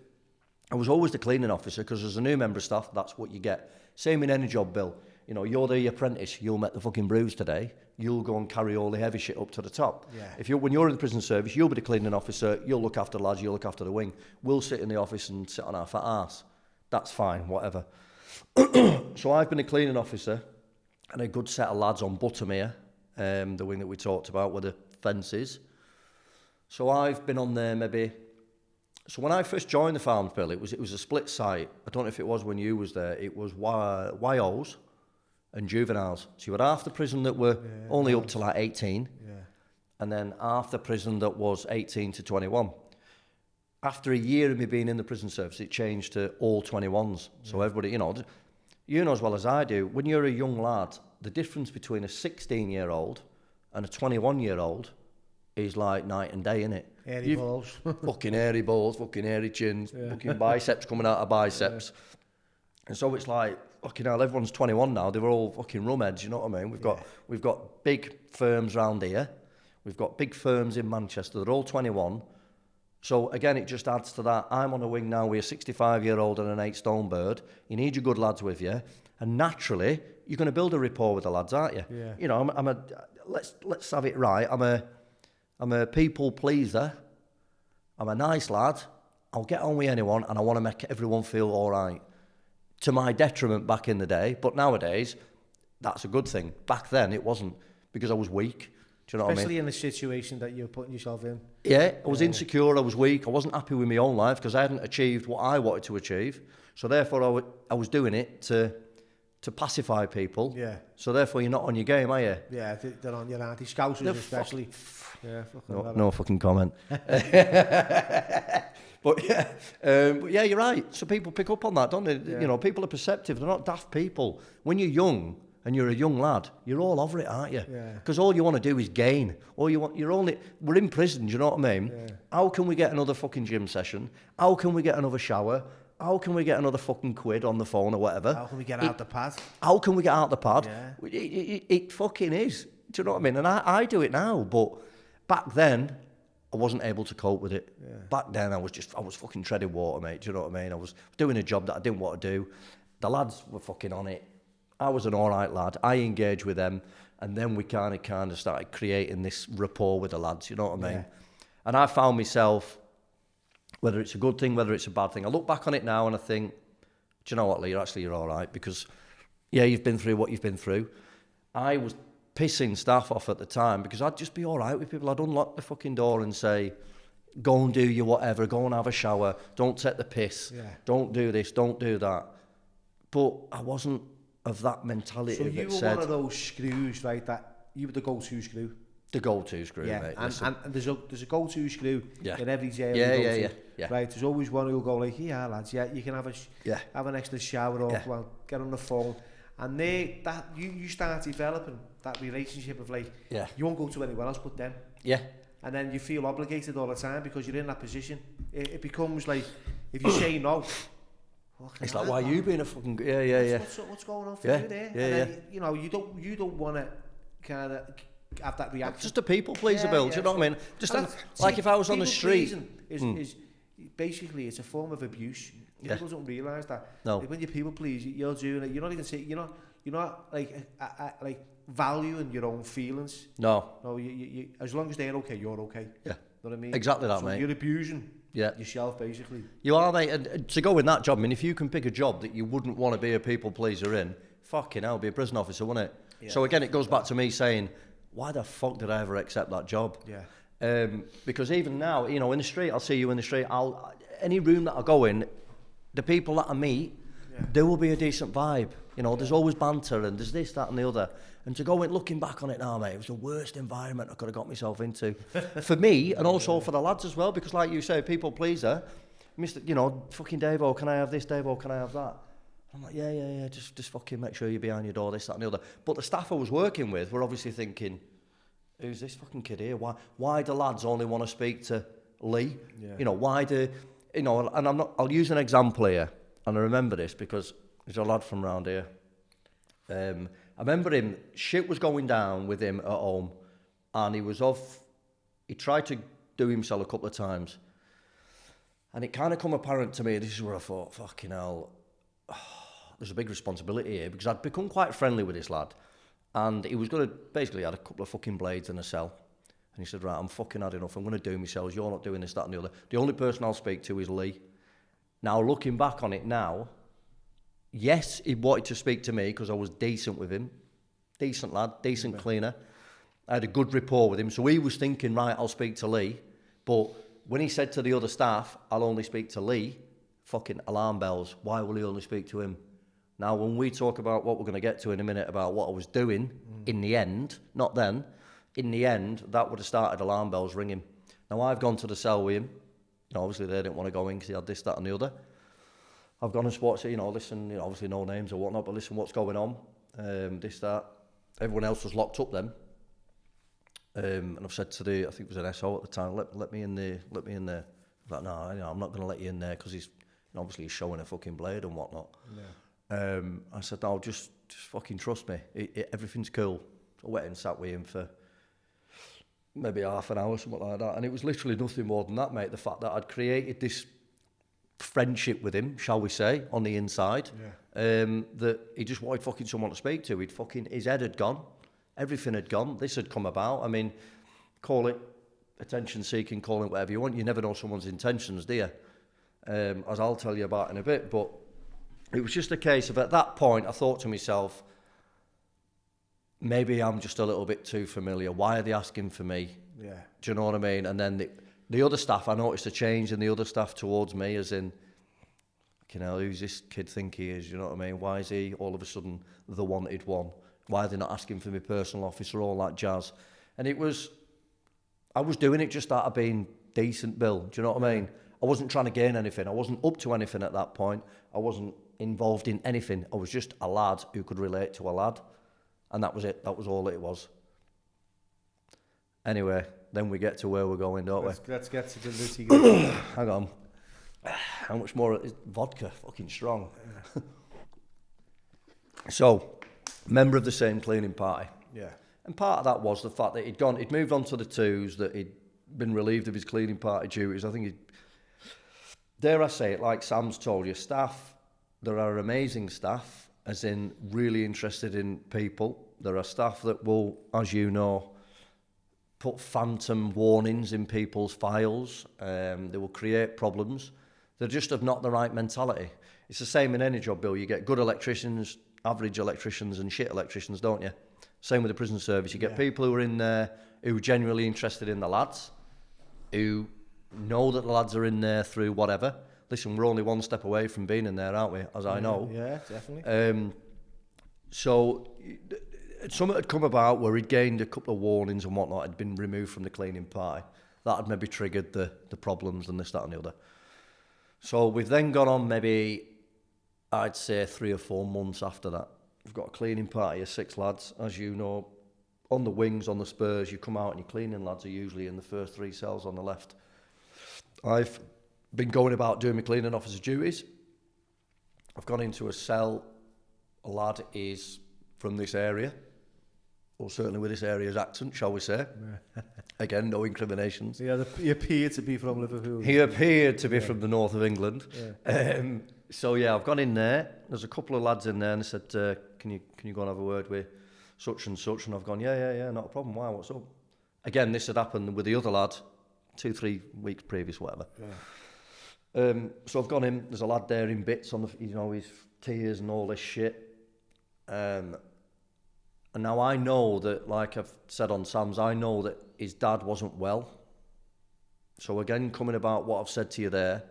I was always the cleaning officer, because as a new member of staff, that's what you get. Same in any job, Bill. You know, you're the apprentice, you'll make the fucking brews today, you'll go and carry all the heavy shit up to the top. Yeah. When you're in the prison service, you'll be the cleaning officer, you'll look after the lads, you'll look after the wing. We'll sit in the office and sit on our fat arse. That's fine, whatever. So I've been a cleaning officer, and a good set of lads on Buttermere, the wing that we talked about, where the fence is. So I've been on there maybe... So when I first joined the Farms, Bill, it was a split site. I don't know if it was when you was there. It was YOs and juveniles. So you had half the prison that were only up to like 18, and then half the prison that was 18 to 21. after a year of me being in the prison service, it changed to all 21s. So everybody, you know as well as I do, when you're a young lad, the difference between a 16-year-old and a 21-year-old is like night and day, innit? Hairy balls. Fucking hairy balls, fucking hairy chins, fucking biceps coming out of biceps. And so it's like, fucking hell, everyone's 21 now. They were all fucking rumheads, you know what I mean? We've got big firms round here. We've got big firms in Manchester. They're all 21. So again, it just adds to that. I'm on a wing now with a 65-year-old and an 8-stone bird. You need your good lads with you. And naturally, you're going to build a rapport with the lads, aren't you? Yeah. You know, let's have it right. I'm a people pleaser. I'm a nice lad. I'll get on with anyone and I want to make everyone feel all right. To my detriment back in the day, but nowadays, that's a good thing. Back then, it wasn't, because I was weak. Do you know what I mean? Especially in the situation that you're putting yourself in. Yeah, I was insecure, I was weak, I wasn't happy with my own life because I hadn't achieved what I wanted to achieve. So therefore, I was doing it to pacify people. Yeah. So therefore, you're not on your game, are you? Yeah, they're on your anti-scousers especially. No fucking comment. But yeah, you're right. So people pick up on that, don't they? Yeah. You know, people are perceptive. They're not daft people. When you're young and you're a young lad, you're all over it, aren't you? Yeah. Because all you want to do is gain. We're in prison. Do you know what I mean? Yeah. How can we get another fucking gym session? How can we get another shower? How can we get another fucking quid on the phone or whatever? How can we get out the pad? How can we get out the pad? Yeah. It fucking is. Do you know what I mean? And I do it now, but back then, I wasn't able to cope with it. Yeah. Back then, I was fucking treading water, mate. Do you know what I mean? I was doing a job that I didn't want to do. The lads were fucking on it. I was an all right lad. I engaged with them, and then we kind of started creating this rapport with the lads. You know what I mean? Yeah. And I found myself, whether it's a good thing, whether it's a bad thing, I look back on it now and I think, do you know what, Lee? You're all right, because yeah, you've been through what you've been through. I was pissing staff off at the time because I'd just be all right with people. I'd unlock the fucking door and say, go and do your whatever, go and have a shower, don't take the piss, don't do this, don't do that. But I wasn't of that mentality. So you were one of those screws, right, that you were the go-to screw? The go-to screw, yeah, mate. And there's a go-to screw in every jail Yeah. Right, there's always one who'll go like, yeah, lads, yeah, you can have an extra shower or well, get on the phone. And you start developing that relationship of like, you won't go to anyone else but them. Yeah. And then you feel obligated all the time because you're in that position. It becomes like, if you say no, it's like, why are you being a fucking... Yeah. What's going on for you there? Yeah, and then, you know, you don't want to kind of have that reaction. Just a people pleaser, Bill. Do you know what I mean? Just like if I was on the street... Is basically, it's a form of abuse. People don't realise that. No. Like when you people please, you're doing it. You're not even saying. You're not like valuing your own feelings. No. No. You as long as they're okay, you're okay. Yeah. Know what I mean? Exactly that, so mate. You're abusing yourself, basically. You are, mate. And to go in that job, I mean, if you can pick a job that you wouldn't want to be a people pleaser in, fucking hell, be a prison officer, wouldn't it? Yeah. So again, it goes back to me saying, why the fuck did I ever accept that job? Yeah. Because even now, you know, in the street, I'll see you in the street. Any room that I go in, the people that I meet, there will be a decent vibe. You know, there's always banter and there's this, that and the other. And to go in, looking back on it now, mate, it was the worst environment I could have got myself into. For me, and also for the lads as well, because like you say, people pleaser, Mr. You know, fucking Davo, can I have this, Davo, can I have that? I'm like, yeah, just fucking make sure you're behind your door, this, that and the other. But the staff I was working with were obviously thinking, who's this fucking kid here? Why do lads only want to speak to Lee? Yeah. You know, why do... You know, and I'll use an example here, and I remember this because there's a lad from round here. I remember him, shit was going down with him at home, and he tried to do himself a couple of times. And it kind of come apparent to me, this is where I thought, fucking hell, there's a big responsibility here, because I'd become quite friendly with this lad, and he was going to, basically had a couple of fucking blades in a cell. And he said, right, I'm fucking had enough. I'm going to do myself. You're not doing this, that and the other. The only person I'll speak to is Lee. Now, looking back on it now, yes, he wanted to speak to me because I was decent with him. Decent lad, decent cleaner. I had a good rapport with him. So he was thinking, right, I'll speak to Lee. But when he said to the other staff, I'll only speak to Lee, fucking alarm bells. Why will he only speak to him? Now, when we talk about what we're going to get to in a minute about what I was doing, in the end, not then, in the end, that would have started alarm bells ringing. Now, I've gone to the cell with him. obviously they didn't want to go in because he had this, that and the other. I've gone and spoke to, listen, obviously no names or whatnot, but listen, what's going on? This, that. Everyone else was locked up then. And I've said to I think it was an SO at the time, let me in there. Like, no, I'm not going to let you in there because he's showing a fucking blade and whatnot. Yeah. I said, no, just fucking trust me. Everything's cool. So I went and sat with him for maybe half an hour, something like that. And it was literally nothing more than that, mate. The fact that I'd created this friendship with him, shall we say, on the inside, that he just wanted fucking someone to speak to. His head had gone. Everything had gone. This had come about. I mean, call it attention seeking, call it whatever you want. You never know someone's intentions, do you? As I'll tell you about in a bit. But it was just a case of, at that point, I thought to myself, maybe I'm just a little bit too familiar. Why are they asking for me? Yeah. Do you know what I mean? And then the other staff, I noticed a change in the other staff towards me, as in, who's this kid think he is? You know what I mean? Why is he all of a sudden the wanted one? Why are they not asking for me personal officer, all that jazz? And I was doing it just out of being decent, Bill. Do you know what I mean? I wasn't trying to gain anything. I wasn't up to anything at that point. I wasn't involved in anything. I was just a lad who could relate to a lad. And that was it. That was all it was. Anyway, then we get to where we're going, don't we? Let's get to the nitty-gritty. Hang on. How much more is vodka? Fucking strong. Yeah. So, member of the same cleaning party. Yeah. And part of that was the fact that he'd moved on to the twos, that he'd been relieved of his cleaning party duties. I think dare I say it, like Sam's told you, staff, there are amazing staff, as in really interested in people. There are staff that will, as you know, put phantom warnings in people's files. They will create problems. They just have not the right mentality. It's the same in any job, Bill. You get good electricians, average electricians and shit electricians, don't you? Same with the prison service. You get people who are in there who are genuinely interested in the lads, who know that the lads are in there through whatever. Listen, we're only one step away from being in there, aren't we? As I know. Yeah, definitely. So something had come about where he'd gained a couple of warnings and whatnot, had been removed from the cleaning party. That had maybe triggered the problems and this, that and the other. So we've then gone on maybe, I'd say 3 or 4 months after that. We've got a cleaning party of 6 lads, as you know. On the wings, on the spurs, you come out and your cleaning lads are usually in the first 3 cells on the left. I've been going about doing my cleaning officer duties. I've gone into a cell. A lad is from this area, or certainly with this area's accent, shall we say. Again, no incriminations. Yeah, he appeared to be from Liverpool. He appeared to be from the north of England. Yeah. So yeah, I've gone in there. There's a couple of lads in there, and they said, "Can you go and have a word with such and such?" And I've gone, "Yeah, not a problem. Why? What's up?" Again, this had happened with the other lad 2-3 weeks previous, whatever. Yeah. So I've gone in. There's a lad there in bits on the, his tears and all this shit. And now I know that, like I've said on Sam's, I know that his dad wasn't well. So again, coming about what I've said to you there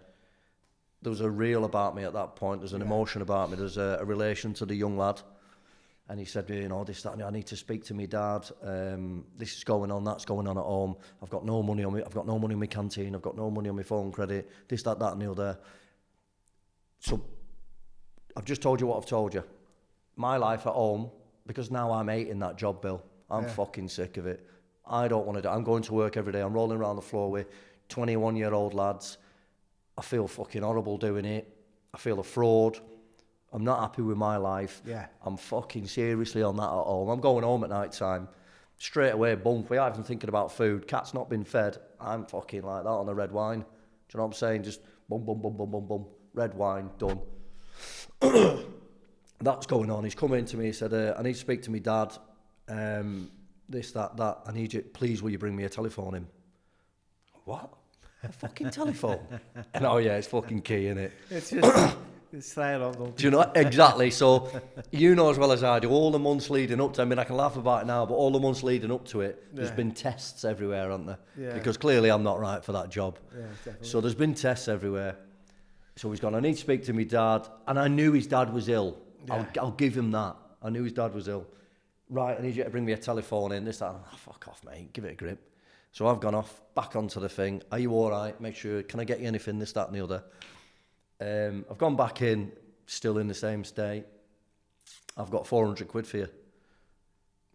was a reel about me at that point. There's an emotion about me. There's a relation to the young lad. And he said, this, that, and I need to speak to my dad. This is going on, that's going on at home. I've got no money on me. I've got no money in my canteen. I've got no money on my phone credit. This, that, and the other. So I've just told you what I've told you. My life at home, because now I'm hating that job, Bill. I'm fucking sick of it. I don't want to do it. I'm going to work every day. I'm rolling around the floor with 21-year-old lads. I feel fucking horrible doing it. I feel a fraud. I'm not happy with my life. Yeah. I'm fucking seriously on that at home. I'm going home at night time. Straight away, bump. Without even thinking about food. Cat's not been fed. I'm fucking like that on the red wine. Do you know what I'm saying? Just bum, bum, bum, bum, bum, bum. Red wine, done. That's going on. He's come in to me. He said, I need to speak to my dad. This, that. I need you. Please, will you bring me a telephone in? What? A fucking telephone? And it's fucking key, innit? It's just... It's straight on, don't do you know? Exactly. So, you know as well as I do, all the months leading up to, I mean, I can laugh about it now, but all the months leading up to it, there's been tests everywhere, aren't there? Yeah. Because clearly I'm not right for that job. Yeah, definitely. So there's been tests everywhere. So he's gone, I need to speak to my dad. And I knew his dad was ill. Yeah. I'll give him that. I knew his dad was ill. Right, I need you to bring me a telephone in. This, that. Fuck off, mate. Give it a grip. So I've gone off, back onto the thing. Are you all right? Make sure, can I get you anything, this, that and the other? I've gone back in, still in the same state. I've got 400 quid for you.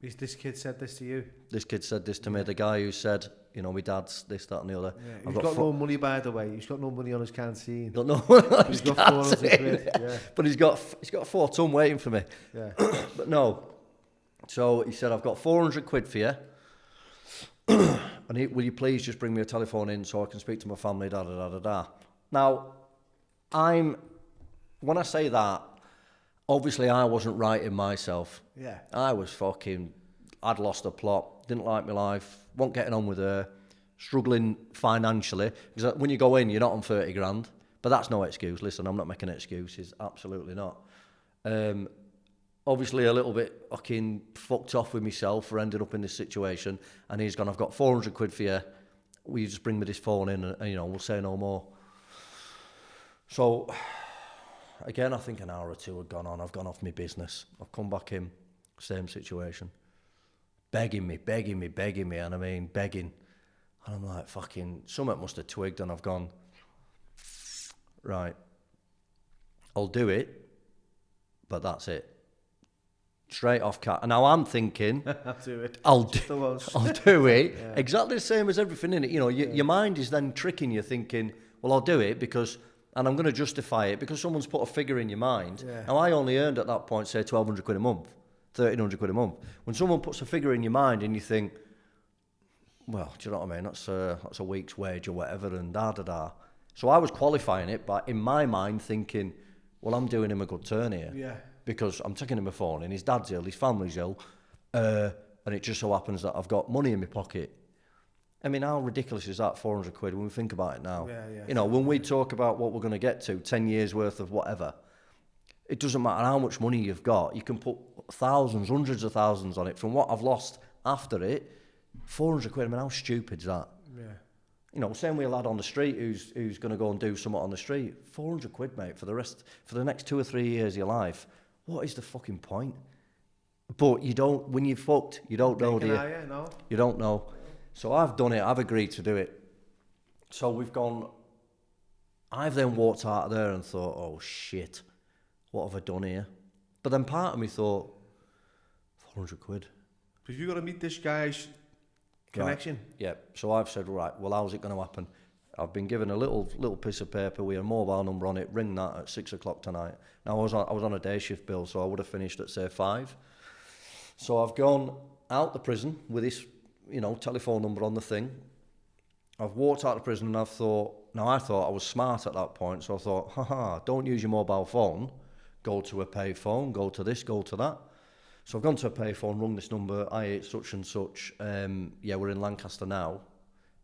This kid said this to you? This kid said this to me. The guy who said, you know, my dad's this, that and the other. Yeah. He's got no money, by the way. He's got no money on his canteen. Got no He's got 400 quid. Yeah. But he's got a 4 ton waiting for me. Yeah. But no. So he said, I've got 400 quid for you. And will you please just bring me a telephone in so I can speak to my family, da da da da da. Now, when I say that, obviously I wasn't right in myself. Yeah. I'd lost the plot, didn't like my life, wasn't getting on with her, struggling financially. Because when you go in, you're not on 30 grand. But that's no excuse. Listen, I'm not making excuses. Absolutely not. Obviously a little bit fucking fucked off with myself for ending up in this situation. And he's gone, I've got 400 quid for you. Will you just bring me this phone in and you know, we'll say no more. So, again, I think an hour or two had gone on. I've gone off my business. I've come back in, same situation. Begging me, and I mean, begging. And I'm like, fucking, something must have twigged, and I've gone, right, I'll do it, but that's it. Straight off cat. And now I'm thinking, I'll do it. I'll do it. Yeah. Exactly the same as everything in it. You know, your mind is then tricking you, thinking, well, I'll do it because, and I'm going to justify it because someone's put a figure in your mind. Yeah. Now, I only earned at that point, say, 1,200 quid a month, 1,300 quid a month. When someone puts a figure in your mind and you think, well, do you know what I mean? That's a week's wage or whatever, and da-da-da. So I was qualifying it, but in my mind thinking, well, I'm doing him a good turn here. Yeah. Because I'm taking him a phone and his dad's ill, his family's ill, and it just so happens that I've got money in my pocket. I mean, how ridiculous is that, 400 quid, when we think about it now? Yeah. You know, when we talk about what we're going to get to, 10 years worth of whatever, it doesn't matter how much money you've got. You can put thousands, hundreds of thousands on it. From what I've lost after it, 400 quid, I mean, how stupid's that? Yeah. You know, same with a lad on the street who's going to go and do something on the street. 400 quid, mate, for the next 2 or 3 years of your life. What is the fucking point? But you don't, when you're fucked, you don't know, do you? No. You don't know. So I've done it, I've agreed to do it. So we've gone, I've then walked out of there and thought, oh shit, what have I done here? But then part of me thought, 400 quid. Because you've got to meet this guy's connection. Right. Yeah, so I've said, right, well, how's it going to happen? I've been given a little piece of paper with a mobile number on it. Ring that at 6 o'clock tonight. Now I was on a day shift bill, so I would have finished at say 5. So I've gone out the prison with this, you know, telephone number on the thing. I've walked out of prison and I thought I was smart at that point. So I thought, haha, don't use your mobile phone. Go to a pay phone. Go to this. Go to that. So I've gone to a pay phone, rung this number. I ate such and such. Yeah, we're in Lancaster now.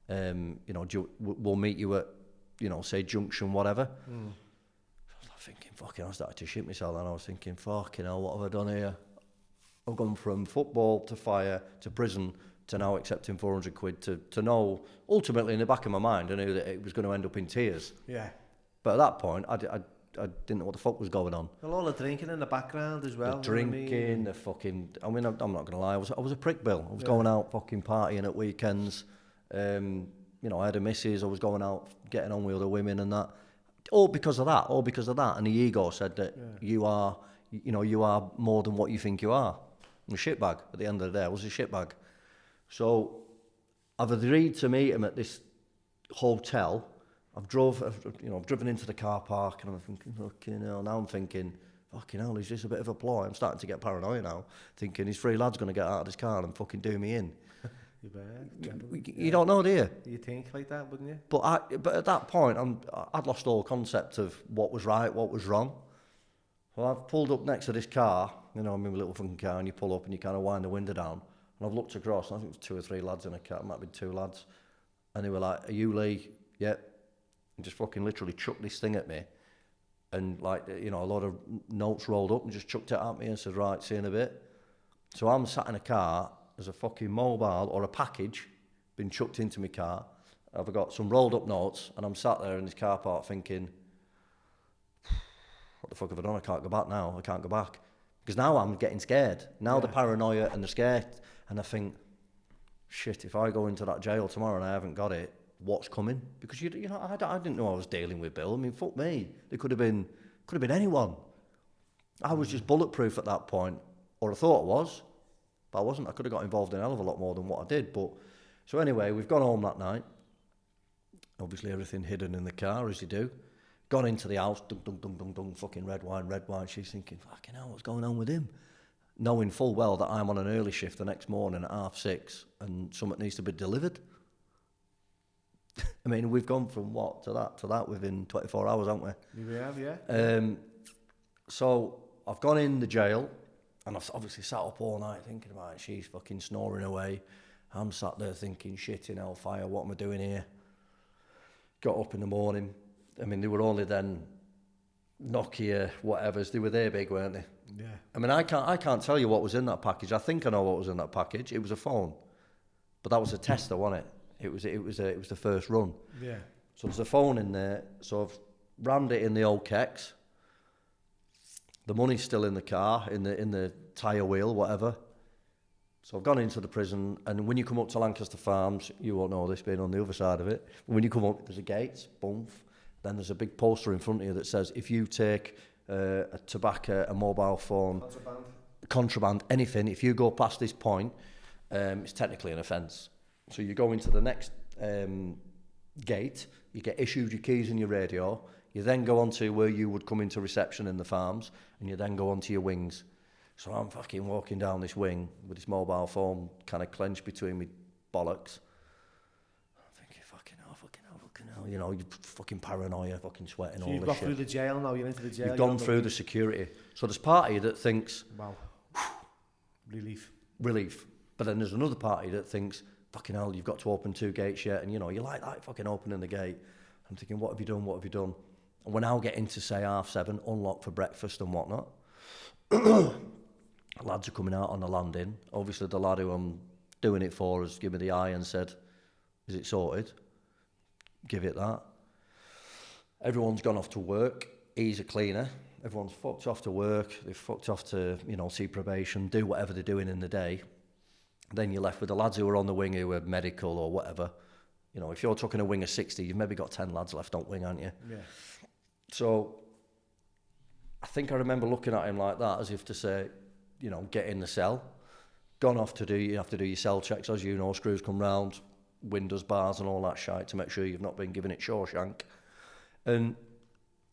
You know, we'll meet you at, you know, say Junction, whatever. I was like thinking, fucking, I started to shit myself, and I was thinking, fucking hell, what have I done here? I've gone from football to fire to prison to now accepting 400 quid to know, ultimately in the back of my mind, I knew that it was going to end up in tears. Yeah. But at that point, I didn't know what the fuck was going on. Well, all the drinking in the background as well. The drinking, the fucking, I mean, I'm not going to lie, I was a prick, Bill. I was going out fucking partying at weekends. You know, I had a missus, I was going out, getting on with other women and that. All because of that. And the ego said that you are more than what you think you are. I'm a shitbag. At the end of the day, I was a shitbag. So I've agreed to meet him at this hotel. I've driven into the car park and I'm thinking, fucking hell. Now I'm thinking, fucking hell, is this a bit of a ploy? I'm starting to get paranoia now, thinking his 3 lads going to get out of this car and fucking do me in. You don't know, do you? You think like that, wouldn't you? But at that point, I'd lost all concept of what was right, what was wrong. Well, I've pulled up next to this car, you know, I'm in my little fucking car, and you pull up and you kind of wind the window down. And I've looked across, and I think it was 2 or 3 lads in a car, it might have been 2 lads. And they were like, are you Lee? Yep. And just fucking literally chucked this thing at me. And like, you know, a lot of notes rolled up and just chucked it at me and said, right, see you in a bit. So I'm sat in a car, there's a fucking mobile or a package been chucked into my car. I've got some rolled up notes and I'm sat there in this car park thinking, what the fuck have I done? I can't go back now. I can't go back. Because now I'm getting scared. Now the paranoia and the scare, and I think, shit, if I go into that jail tomorrow and I haven't got it, what's coming? Because I didn't know I was dealing with Bill. I mean, fuck me. There could have been anyone. I was just bulletproof at that point, or I thought I was, but I wasn't. I could have got involved in a hell of a lot more than what I did. But so anyway, we've gone home that night. Obviously, everything hidden in the car, as you do. Gone into the house, dunk, dunk, dunk, dunk, dunk, fucking red wine. She's thinking, fucking hell, what's going on with him? Knowing full well that I'm on an early shift the next morning at 6:30 and something needs to be delivered. I mean, we've gone from what to that within 24 hours, haven't we? We have, yeah. So I've gone in the jail and I've obviously sat up all night thinking about it. She's fucking snoring away. I'm sat there thinking, shit in hellfire, what am I doing here? Got up in the morning. I mean, they were only then Nokia, whatevers. They were there big, weren't they? Yeah. I mean, I can't tell you what was in that package. I think I know what was in that package. It was a phone, but that was a tester, wasn't it? It was the first run. Yeah. So there's a phone in there. So I've rammed it in the old kex. The money's still in the car, in the tyre wheel, whatever. So I've gone into the prison, and when you come up to Lancaster Farms, you won't know this being on the other side of it. When you come up, there's a gate, boom. Then there's a big poster in front of you that says, if you take a tobacco, a mobile phone, contraband, anything, if you go past this point, it's technically an offence. So you go into the next gate, you get issued your keys and your radio, you then go on to where you would come into reception in the farms, and you then go on to your wings. So I'm fucking walking down this wing with this mobile phone kind of clenched between me bollocks. I'm thinking, fucking hell, you know, you fucking paranoia, fucking sweating, So all this shit. you've got through the jail now, you're into the jail. You've gone through the security. So there's party that thinks... Wow. Relief. But then there's another party that thinks, fucking hell, you've got to open 2 gates yet, and you know, you like that fucking opening the gate. I'm thinking, what have you done? And we're now getting to say 7:30, unlock for breakfast and whatnot. Lads are coming out on the landing. Obviously, the lad who I'm doing it for has given me the eye and said, is it sorted? Give it that. Everyone's gone off to work. He's a cleaner. Everyone's fucked off to work. They've fucked off to, you know, see probation, do whatever they're doing in the day. Then you're left with the lads who are on the wing who are medical or whatever. You know, if you're talking a wing of 60, you've maybe got 10 lads left on wing, aren't you? Yeah. So I think I remember looking at him like that as if to say, you know, get in the cell. Gone off to you have to do your cell checks, as you know, screws come round, windows, bars and all that shite to make sure you've not been given it Shawshank. And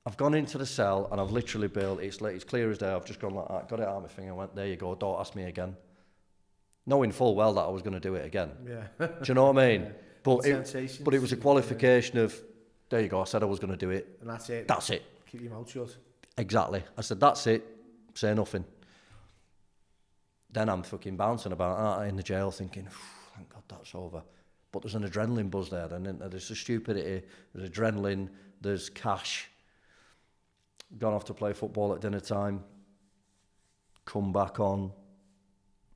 I've gone into the cell and I've literally built, it's clear as day, I've just gone like that, got it out of my finger, went, there you go, don't ask me again. Knowing full well that I was going to do it again. Yeah. Do you know what I mean? Yeah. But it was a qualification of, there you go, I said I was going to do it. And that's it. That's it. Keep your mouth shut. Exactly. I said, that's it, say nothing. Then I'm fucking bouncing about in the jail thinking, thank God that's over. But there's an adrenaline buzz there then, isn't there? There's the stupidity, there's adrenaline, there's cash. Gone off to play football at dinner time, come back on,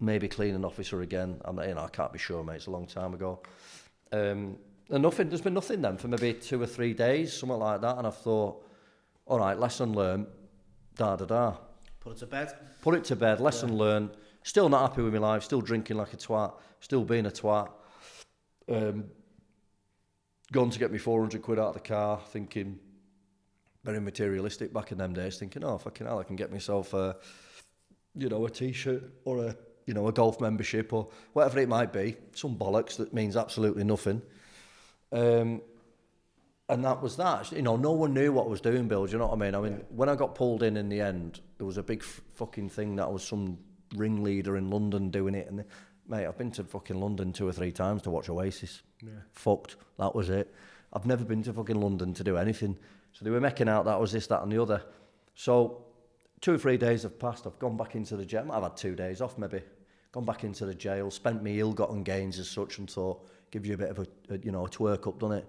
maybe cleaning officer again. I can't be sure, mate, it's a long time ago. And there's been nothing then for maybe 2 or 3 days, something like that, and I've thought, all right, lesson learned, da-da-da. Put it to bed. Put it to bed, lesson learned. Still not happy with my life, still drinking like a twat, still being a twat. Gone to get me 400 quid out of the car, thinking, very materialistic back in them days, thinking, oh, fucking hell, I can get myself a T-shirt or a golf membership or whatever it might be, some bollocks that means absolutely nothing. And that was that. You know, no one knew what I was doing, Bill, do you know what I mean? When I got pulled in the end, there was a big fucking thing that I was some ringleader in London doing it. And mate, I've been to fucking London 2 or 3 times to watch Oasis. Yeah. Fucked. That was it. I've never been to fucking London to do anything. So they were making out that was this, that and the other. So 2 or 3 days have passed. I've gone back into the jail. I've had 2 days off maybe. Gone back into the jail, spent me ill-gotten gains as such and thought, give you a bit of a twerk up, done it?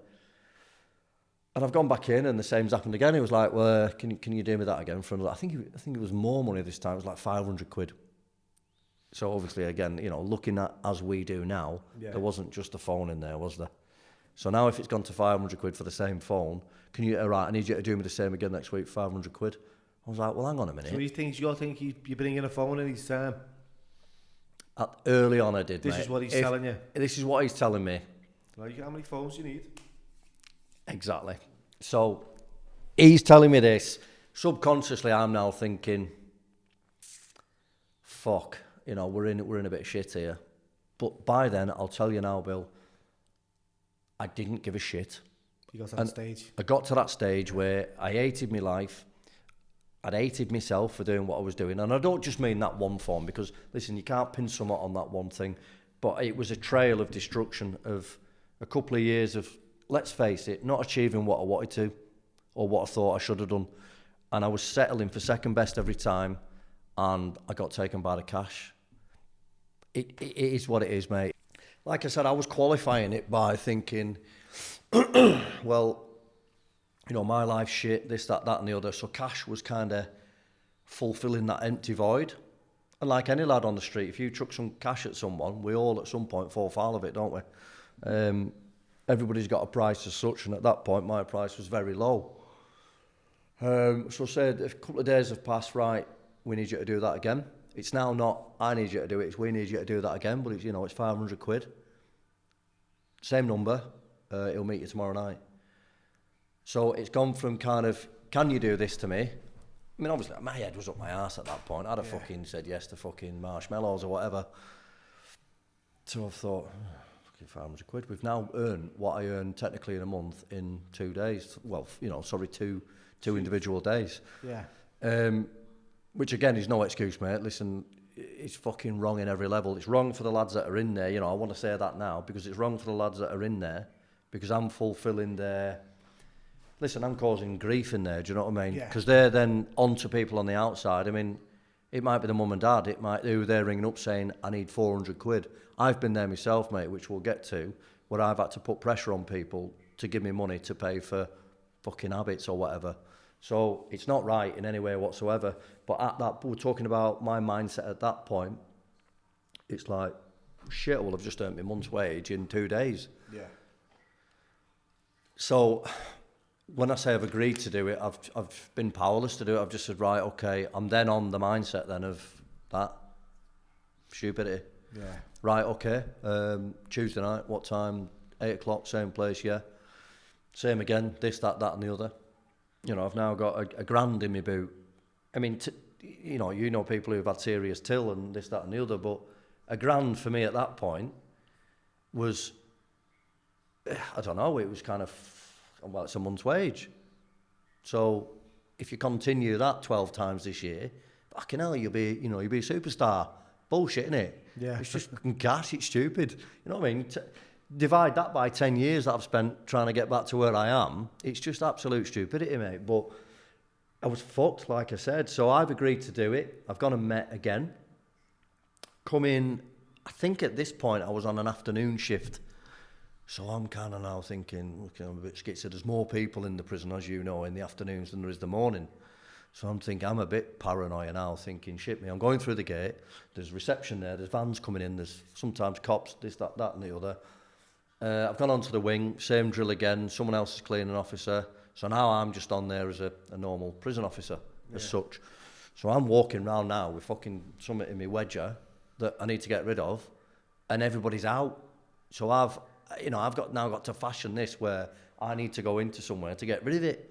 And I've gone back in and the same's happened again. He was like, well, can you do me that again? I think it was more money this time. It was like 500 quid. So obviously, again, you know, looking at as we do now, there wasn't just a phone in there, was there? So now if it's gone to 500 quid for the same phone, I need you to do me the same again next week, 500 quid. I was like, well, hang on a minute. So you think you're bringing a phone in each time? Early on I did, This mate. is what he's telling you. This is what he's telling me. Like, how many phones do you need? Exactly. So he's telling me this. Subconsciously, I'm now thinking, fuck, you know, we're in a bit of shit here. But by then, I'll tell you now, Bill, I didn't give a shit. You got to that stage. I got to that stage where I hated my life. I'd hated myself for doing what I was doing. And I don't just mean that one form, because, listen, you can't pin someone on that one thing. But it was a trail of destruction of a couple of years of, let's face it, not achieving what I wanted to or what I thought I should have done. And I was settling for second best every time, and I got taken by the cash. It is what it is, mate. Like I said, I was qualifying it by thinking, well, you know, my life's shit, this, that, and the other. So cash was kind of fulfilling that empty void. And like any lad on the street, if you chuck some cash at someone, we all at some point fall foul of it, don't we? Everybody's got a price as such, and at that point, my price was very low. So I said, a couple of days have passed, right, we need you to do that again. It's now not, I need you to do it, it's we need you to do that again, but it's, you know, it's 500 quid. Same number, he'll meet you tomorrow night. So it's gone from kind of, can you do this to me? I mean, obviously, my head was up my arse at that point. I'd have fucking said yes to fucking marshmallows or whatever. So I've thought, fucking 500 quid. We've now earned what I earned technically in a month in 2 days. Well, you know, sorry, two individual days. Yeah. Which again is no excuse, mate. Listen, it's fucking wrong in every level. It's wrong for the lads that are in there. You know, I want to say that now because it's wrong for the lads that are in there because I'm fulfilling their... Listen, I'm causing grief in there, do you know what I mean? Because they're then onto people on the outside. I mean, it might be the mum and dad. It might be who they're ringing up saying, I need 400 quid. I've been there myself, mate, which we'll get to, where I've had to put pressure on people to give me money to pay for fucking habits or whatever. So it's not right in any way whatsoever. But at that, we're talking about my mindset at that point. It's like, shit, well, I've just earned my month's wage in 2 days. Yeah. So... when I say I've agreed to do it, I've been powerless to do it. I've just said, right, okay, I'm then on the mindset then of that stupidity. Yeah. Right, okay, Tuesday night, what time? 8 o'clock, same place, yeah. Same again, this, that, and the other. You know, I've now got a grand in my boot. I mean, you know people who've had serious till and this, that, and the other, but a grand for me at that point was, I don't know, it was kind of... well, it's a month's wage. So if you continue that 12 times this year, fucking hell, you'll be a superstar. Bullshit, innit? Yeah. It's just gas, it's stupid. You know what I mean? Divide that by 10 years that I've spent trying to get back to where I am. It's just absolute stupidity, mate. But I was fucked, like I said. So I've agreed to do it. I've gone and met again. Come in, I think at this point I was on an afternoon shift. So I'm kind of now thinking, okay, I'm a bit schizo. There's more people in the prison, as you know, in the afternoons than there is the morning. So I'm thinking, I'm a bit paranoia now, thinking, shit me, I'm going through the gate, there's reception there, there's vans coming in, there's sometimes cops, this, that, and the other. I've gone onto the wing, same drill again, someone else is cleaning officer. So now I'm just on there as a normal prison officer, as such. So I'm walking around now with fucking something in my wedger that I need to get rid of, and everybody's out. So I've got to fashion this where I need to go into somewhere to get rid of it.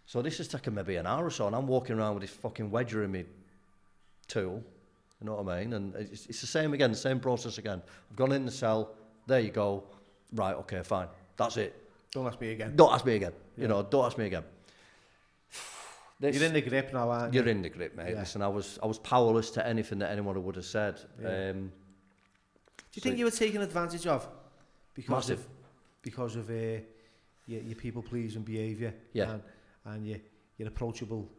So this has taken maybe an hour or so, and I'm walking around with this fucking wedger in my tool, you know what I mean? And it's the same again, the same process again. I've gone in the cell, there you go, right, okay, fine, that's it. Don't ask me again. Don't ask me again, Yeah. you know, don't ask me again. You're in the grip now, aren't you? You're in the grip, mate. Yeah. Listen, I was powerless to anything that anyone would have said. Yeah. Do you think you were taken advantage of? Because of your people-pleasing behaviour, yeah, and your approachable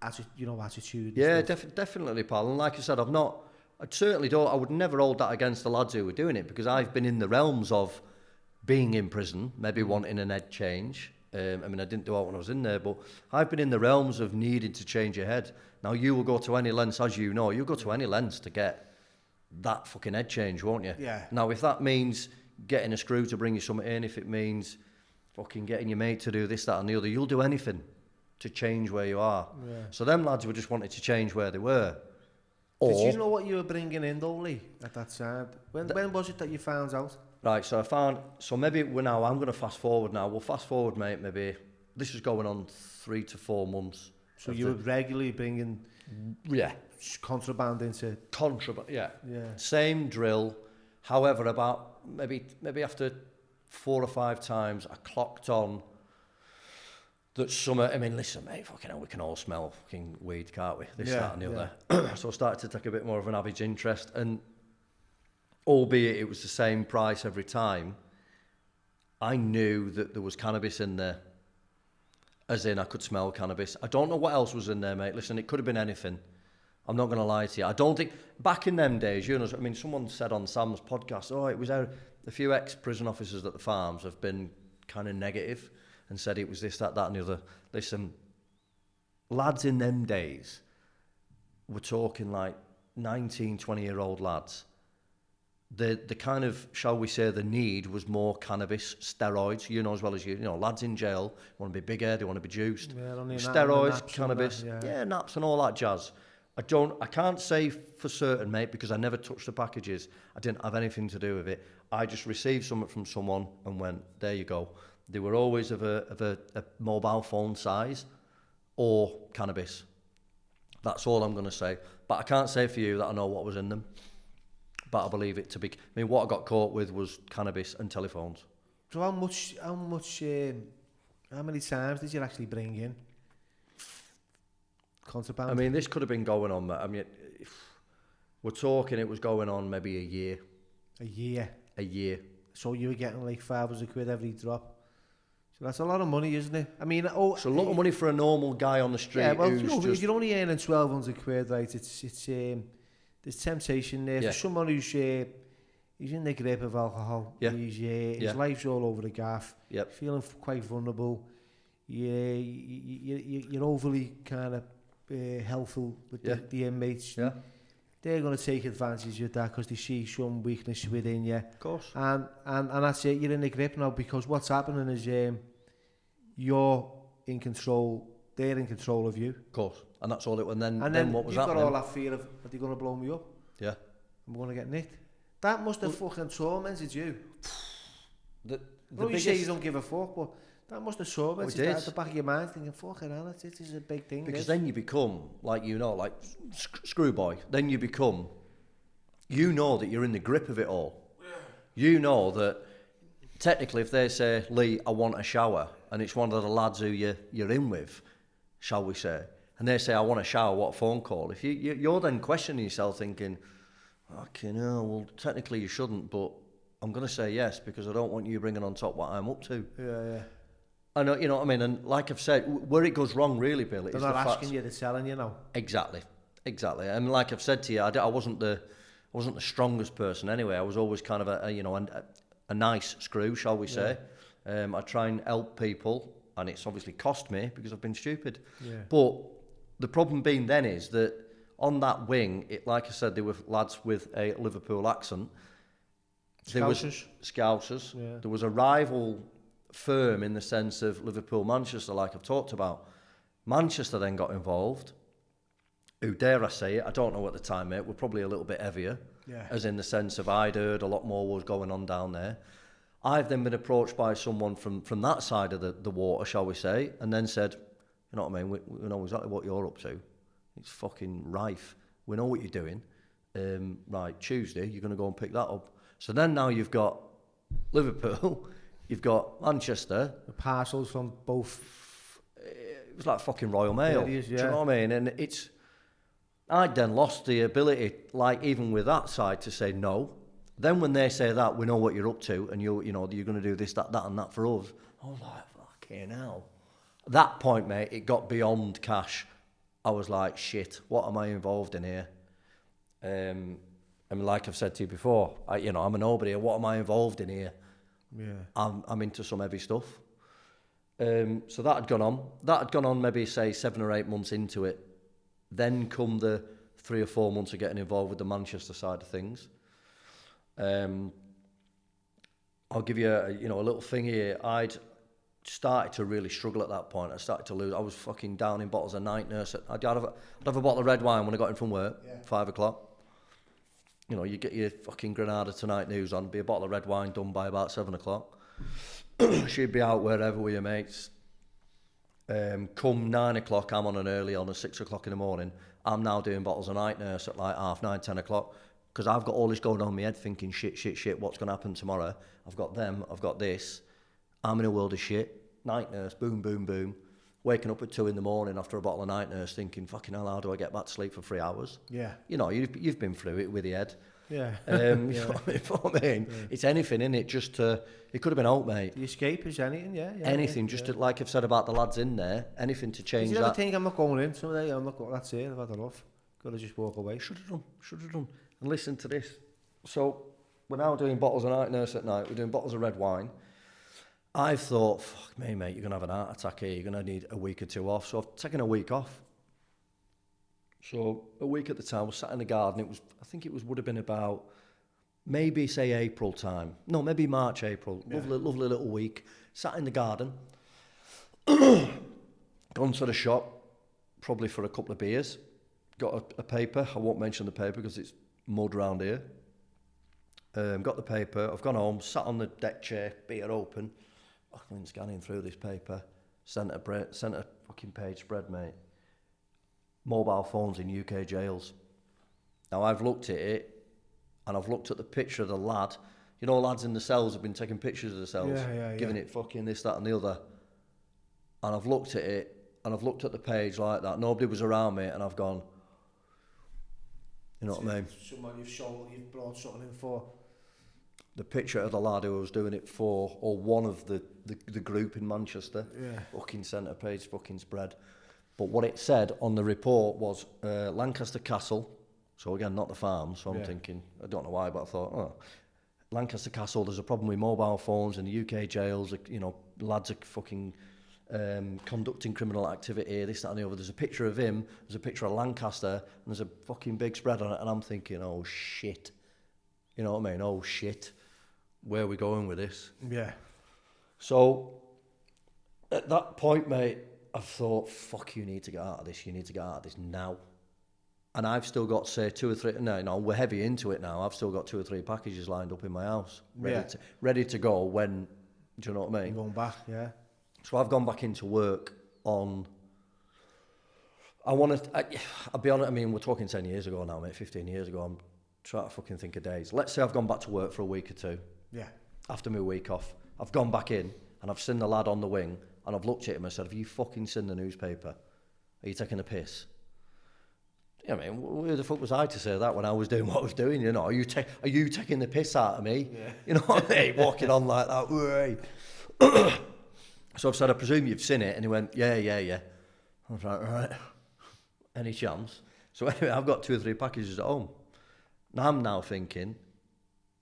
attitude. Yeah, definitely, pal. And like I said, I would never hold that against the lads who were doing it, because I've been in the realms of being in prison, maybe wanting an head change. I mean, I didn't do it when I was in there, but I've been in the realms of needing to change your head. Now, you will go to any lengths, as you know, you'll go to any lengths to get that fucking head change, won't you? Yeah. Now, if that means getting a screw to bring you something in, if it means fucking getting your mate to do this, that and the other, you'll do anything to change where you are. Yeah. So them lads were just wanting to change where they were. Did you know what you were bringing in, though, Lee, at that time? When was it that you found out? Right, so maybe I'm going to fast forward now. We'll fast forward, mate, maybe, this is going on 3 to 4 months. So you were regularly bringing contraband into... Contraband, yeah. Yeah. Same drill. However, about maybe after 4 or 5 times, I clocked on that I mean, listen, mate, fucking hell, we can all smell fucking weed, can't we? This, that and the other. So I started to take a bit more of an average interest, and albeit it was the same price every time, I knew that there was cannabis in there. As in, I could smell cannabis. I don't know what else was in there, mate. Listen, it could have been anything. I'm not going to lie to you. I don't think... Back in them days, you know, I mean, someone said on Sam's podcast, it was a few ex-prison officers at the farms have been kind of negative and said it was this, that and the other. Listen, lads in them days, we're talking like 19, 20-year-old lads. The kind of, shall we say, the need was more cannabis, steroids, you know as well as you know, lads in jail want to be bigger, they want to be juiced. Yeah, steroids, cannabis, that, naps and all that jazz. I can't say for certain, mate, because I never touched the packages. I didn't have anything to do with it. I just received something from someone and went, there you go. They were always of a mobile phone size or cannabis. That's all I'm going to say. But I can't say for you that I know what was in them. But I believe it to be... I mean, what I got caught with was cannabis and telephones. So how many times did you actually bring in contraband? I mean, this could have been going on... I mean, we're talking it was going on maybe a year. A year? A year. So you were getting like £500 every drop. So that's a lot of money, isn't it? I mean... It's a lot of money for a normal guy on the street. Yeah, well, who's you're only earning £1,200, right? It's there's temptation there for someone who's he's in the grip of alcohol. Yeah. His life's all over the gaff. Yep. Feeling quite vulnerable. You're overly kind of helpful with the inmates. Yeah. They're going to take advantage of that because they see some weakness within you. Of course. And that's it. You're in the grip now because what's happening is you're in control. They're in control of you. Of course. And that's all it was. And then what was you've happening? Got all that fear of, are they going to blow me up? Yeah. I'm going to get nicked. That must have fucking tormented you. You say you don't give a fuck, but that must have tormented you at the back of your mind, thinking, fucking hell, this is a big thing. Because then you become, like screw boy. Then you become, you know that you're in the grip of it all. You know that, technically, if they say, Lee, I want a shower, and it's one of the lads who you're in with, shall we say, and they say, I want a shower, what a phone call. If you're then questioning yourself thinking, fucking hell, well, technically you shouldn't, but I'm going to say yes because I don't want you bringing on top what I'm up to. Yeah. I know, you know what I mean? And like I've said, where it goes wrong really, Bill, is they're not asking you, they're telling you now. Exactly. And like I've said to you, I wasn't the strongest person anyway. I was always kind of a nice screw, shall we say. I try and help people, and it's obviously cost me because I've been stupid. Yeah. But the problem being then is that on that wing, like I said, there were lads with a Liverpool accent. Scousers. Yeah. There was a rival firm in the sense of Liverpool-Manchester, like I've talked about. Manchester then got involved, who, dare I say it, I don't know at the time, mate, were probably a little bit heavier, as in the sense of I'd heard a lot more was going on down there. I've then been approached by someone from that side of the water, shall we say, and then said, you know what I mean, we know exactly what you're up to. It's fucking rife. We know what you're doing. Right, Tuesday, you're going to go and pick that up. So then now you've got Liverpool, you've got Manchester. The parcels from both. It was like fucking Royal Mail. Do you know what I mean? And I'd then lost the ability, like even with that side, to say no. Then when they say that, we know what you're up to, and you're going to do this, that, and that for us. I was like, fucking hell. At that point, mate, it got beyond cash. I was like, shit, what am I involved in here? I mean, like I've said to you before, I'm a nobody. What am I involved in here? Yeah. I'm into some heavy stuff. So that had gone on. That had gone on maybe, say, 7 or 8 months into it. Then come the 3 or 4 months of getting involved with the Manchester side of things. I'll give you a little thing here. started to really struggle at that point. I started to lose. I was fucking down in bottles of night nurse. I'd have a bottle of red wine when I got in from work, 5 o'clock. You know, you get your fucking Granada Tonight news on, be a bottle of red wine done by about 7 o'clock. She'd be out wherever with your mates. Come 9 o'clock, I'm on an early on at 6 o'clock in the morning. I'm now doing bottles of night nurse at like 9:30, 10 o'clock. Because I've got all this going on in my head thinking, shit, what's going to happen tomorrow? I've got them, I've got this. I'm in a world of shit. Night nurse, boom. Waking up at 2 in the morning after a bottle of night nurse thinking, fucking hell, how do I get back to sleep for 3 hours? Yeah. You know, you've been through it with your head. Yeah. You know what I mean? Yeah. It's anything, innit? Just it could have been out, mate. The escape is anything, anything, just to, like I've said about the lads in there, anything to change that. You ever think I'm not going in someday? That's it, I've had enough. Got to just walk away. Should have done. And listen to this. So, we're now doing bottles of night nurse at night. We're doing bottles of red wine. I've thought, fuck me, mate, you're going to have an heart attack here. You're going to need a week or 2 off. So I've taken a week off. So a week at the time, I was sat in the garden. Would have been about, maybe say April time. No, maybe March, April. Yeah. Lovely little week. Sat in the garden. Gone to the shop, probably for a couple of beers. Got a paper. I won't mention the paper because it's mud around here. Got the paper. I've gone home, sat on the deck chair, beer open. I've been scanning through this paper. Centre fucking page spread, mate. Mobile phones in UK jails. Now I've looked at it, and I've looked at the picture of the lad. You know, lads in the cells have been taking pictures of themselves, giving it fucking this, that, and the other. And I've looked at it, and I've looked at the page like that. Nobody was around me, and I've gone. You know what I mean? Someone you've brought something in for. The picture of the lad who was doing it for, or one of the group in Manchester. Yeah. Fucking centre page, fucking spread. But what it said on the report was Lancaster Castle. So again, not the farm. So I'm thinking, I don't know why, but I thought, Lancaster Castle, there's a problem with mobile phones in the UK jails. You know, lads are fucking conducting criminal activity, this, that and the other. There's a picture of him, there's a picture of Lancaster, and there's a fucking big spread on it. And I'm thinking, oh shit. You know what I mean? Oh shit. Where are we going with this? Yeah. So, at that point, mate, I thought, fuck, you need to get out of this. You need to get out of this now. And I've still got, say, 2 or 3... No, we're heavy into it now. I've still got 2 or 3 packages lined up in my house. Ready to go when... Do you know what I mean? You're going back, yeah. So I've gone back into work on... I'll be honest, I mean, we're talking 10 years ago now, mate, 15 years ago. I'm trying to fucking think of days. Let's say I've gone back to work for a week or 2. Yeah. After my week off. I've gone back in and I've seen the lad on the wing and I've looked at him and said, have you fucking seen the newspaper? Are you taking a piss? I mean, who the fuck was I to say that when I was doing what I was doing, you know? Are you taking the piss out of me? Yeah. You know what I mean? Walking on like that. So I've said, I presume you've seen it. And he went, yeah. I was like, right. Any chance? So anyway, I've got 2 or 3 packages at home. Now I'm now thinking,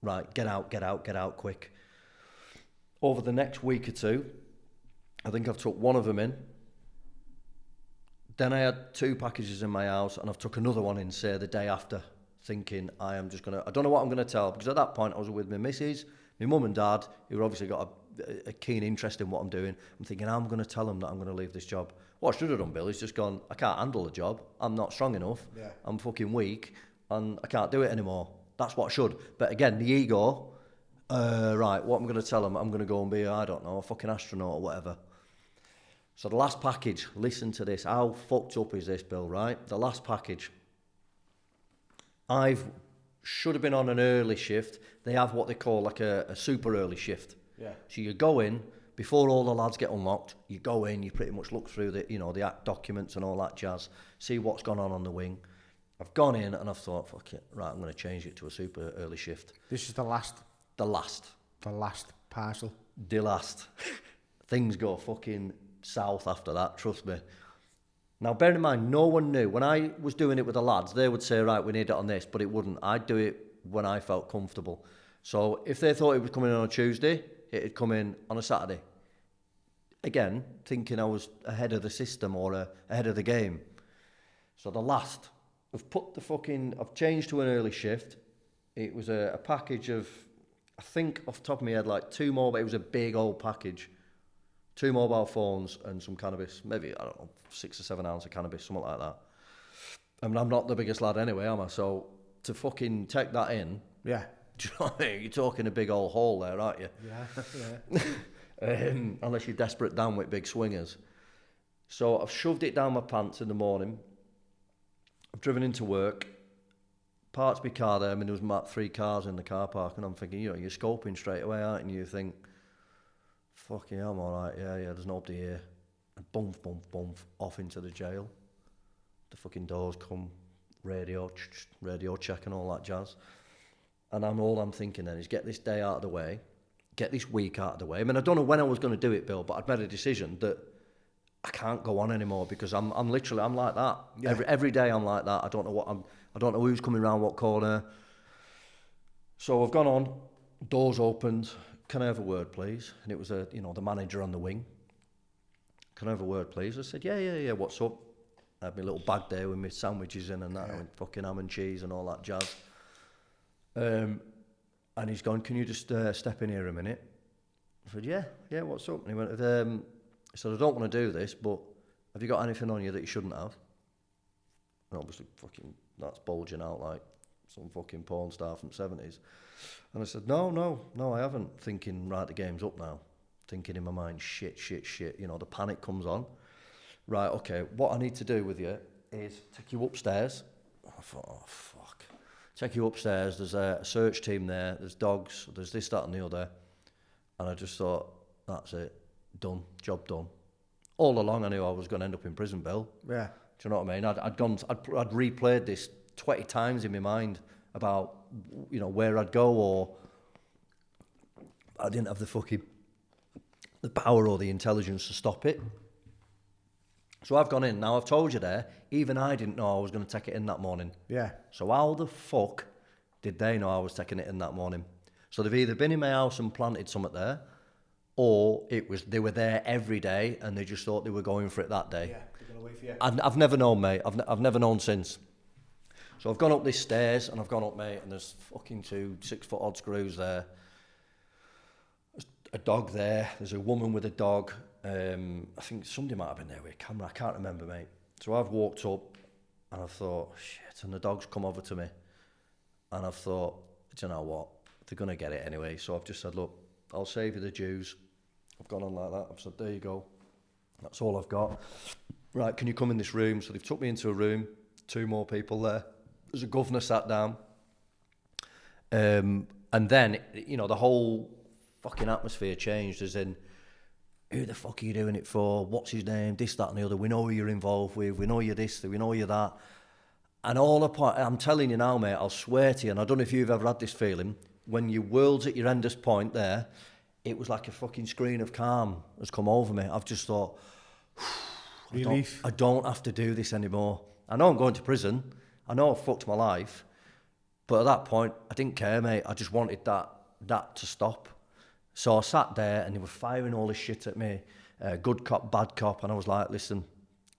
right, get out quick. Over the next week or 2, I think I've took one of them in. Then I had 2 packages in my house and I've took another one in, say, the day after, thinking I don't know what I'm going to tell, because at that point I was with my missus, my mum and dad, who obviously got a keen interest in what I'm doing. I'm thinking, I'm going to tell them that I'm going to leave this job. What I should have done, Bill, is just gone, I can't handle the job. I'm not strong enough. Yeah. I'm fucking weak and I can't do it anymore. That's what I should. But again, the ego, right, what I'm going to tell them, I'm going to go and be, I don't know, a fucking astronaut or whatever. So the last package, listen to this. How fucked up is this, Bill, right? The last package. Should have been on an early shift. They have what they call like a super early shift. Yeah. So you go in, before all the lads get unlocked, you go in, you pretty much look through the act documents and all that jazz, see what's gone on the wing. I've gone in and I've thought, fuck it, right, I'm going to change it to a super early shift. This is the last? The last. The last parcel? The last. Things go fucking south after that, trust me. Now, bear in mind, no one knew. When I was doing it with the lads, they would say, right, we need it on this, but it wouldn't. I'd do it when I felt comfortable. So if they thought it was coming in on a Tuesday, it'd come in on a Saturday. Again, thinking I was ahead of the system or ahead of the game. So the last, I've changed to an early shift. It was a package of, I think off the top of my head, like 2 more, but it was a big old package. 2 mobile phones and some cannabis, maybe, I don't know, 6 or 7 ounces of cannabis, something like that. I mean, I'm not the biggest lad anyway, am I? So to fucking take that in, Yeah. do you know what I mean? You're talking a big old hole there, aren't you? Yeah. Unless you're desperate down with big swingers. So I've shoved it down my pants in the morning. I've driven into work, parked my car there. I mean, there was about 3 cars in the car park, and I'm thinking, you know, you're scoping straight away, aren't you? You think, fucking hell, I'm all right, yeah, there's nobody here. And boom, off into the jail. The fucking doors come, radio check and all that jazz. And all I'm thinking then is get this day out of the way, get this week out of the way. I mean, I don't know when I was going to do it, Bill, but I'd made a decision that I can't go on anymore because I'm like that. Yeah. Every day I'm like that. I don't know who's coming around what corner. So I've gone on, doors opened. Can I have a word, please? And it was the manager on the wing. Can I have a word, please? I said, yeah, what's up? I had my little bag there with my sandwiches in and that, and fucking ham and cheese and all that jazz. And he's gone, can you just step in here a minute? I said, yeah, what's up? And he went, he said, I don't want to do this, but have you got anything on you that you shouldn't have? And obviously, fucking, that's bulging out like some fucking porn star from the 70s. And I said, no, I haven't. Thinking, right, the game's up now. Thinking in my mind, shit. You know, the panic comes on. Right, okay, what I need to do with you is take you upstairs. I thought, oh, fuck. Take you upstairs, there's a search team there, there's dogs, there's this, that and the other. And I just thought, that's it, done, job done. All along I knew I was going to end up in prison, Bill. Yeah. Do you know what I mean? I'd replayed this 20 times in my mind about, you know, where I'd go, or I didn't have the power or the intelligence to stop it. So I've gone in. Now, I've told you there, even I didn't know I was going to take it in that morning. Yeah. So how the fuck did they know I was taking it in that morning? So they've either been in my house and planted something there, or they were there every day and they just thought they were going for it that day. Yeah, they're going to wait for you. I've never known, mate. I've never known since. So I've gone up these stairs and I've gone up, mate, and there's fucking 2 6-foot-odd screws there. There's a dog there. There's a woman with a dog. I think somebody might have been there with a camera. I can't remember, mate. So I've walked up and I thought, shit, and the dog's come over to me. And I've thought, do you know what? They're going to get it anyway. So I've just said, look, I'll save you the dues. I've gone on like that. I've said, there you go. That's all I've got. Right, can you come in this room? So they've took me into a room, 2 more people there. There's a governor sat down. And then, you know, the whole fucking atmosphere changed, as in, who the fuck are you doing it for? What's his name? This, that and the other. We know who you're involved with. We know you're this, we know you're that. And all the point, I'm telling you now, mate, I'll swear to you, and I don't know if you've ever had this feeling, when your world's at your endest point there, it was like a fucking screen of calm has come over me. I've just thought, relief. I don't have to do this anymore. I know I'm going to prison. I know I've fucked my life. But at that point, I didn't care, mate. I just wanted that to stop. So I sat there and they were firing all this shit at me, good cop, bad cop, and I was like, listen,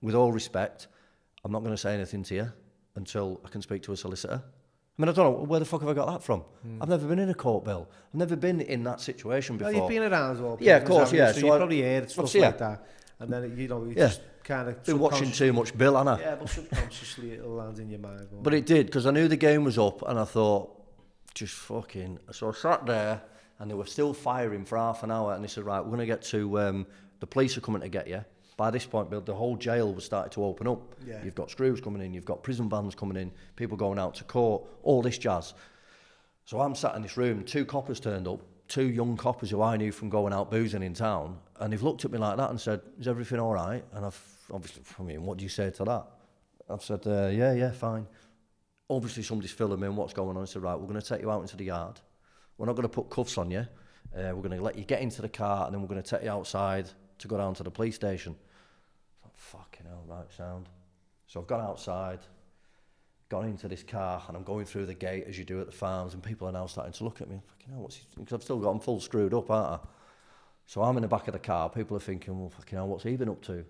with all respect, I'm not going to say anything to you until I can speak to a solicitor. I mean, I don't know, where the fuck have I got that from? I've never been in a court, Bill. I've never been in that situation before. Well, you've been around as well. Yeah, of course, yeah. So you probably heard stuff like that. And then, you know, you just kind of... Been watching too much Bill, haven't I? Yeah, but subconsciously it'll land in your mind. But it did, because I knew the game was up, and I thought, just fucking... So I sat there, and they were still firing for half an hour, and they said, right, we're going to get to... the police are coming to get you. By this point, Bill, the whole jail was starting to open up. Yeah. You've got screws coming in, you've got prison vans coming in, people going out to court, all this jazz. So I'm sat in this room, 2 coppers turned up, 2 young coppers who I knew from going out boozing in town, and they've looked at me like that and said, is everything all right? And I've obviously, I mean, what do you say to that? I've said, yeah, fine. Obviously somebody's filling me in what's going on. I said, right, we're going to take you out into the yard. We're not going to put cuffs on you. We're going to let you get into the car, and then we're going to take you outside to go down to the police station. I thought, fucking hell, right, sound. So I've gone outside, gone into this car, and I'm going through the gate as you do at the farms, and people are now starting to look at me. Fucking hell, because I've still got them full screwed up, aren't I? So I'm in the back of the car. People are thinking, well, fucking hell, what's he been up to?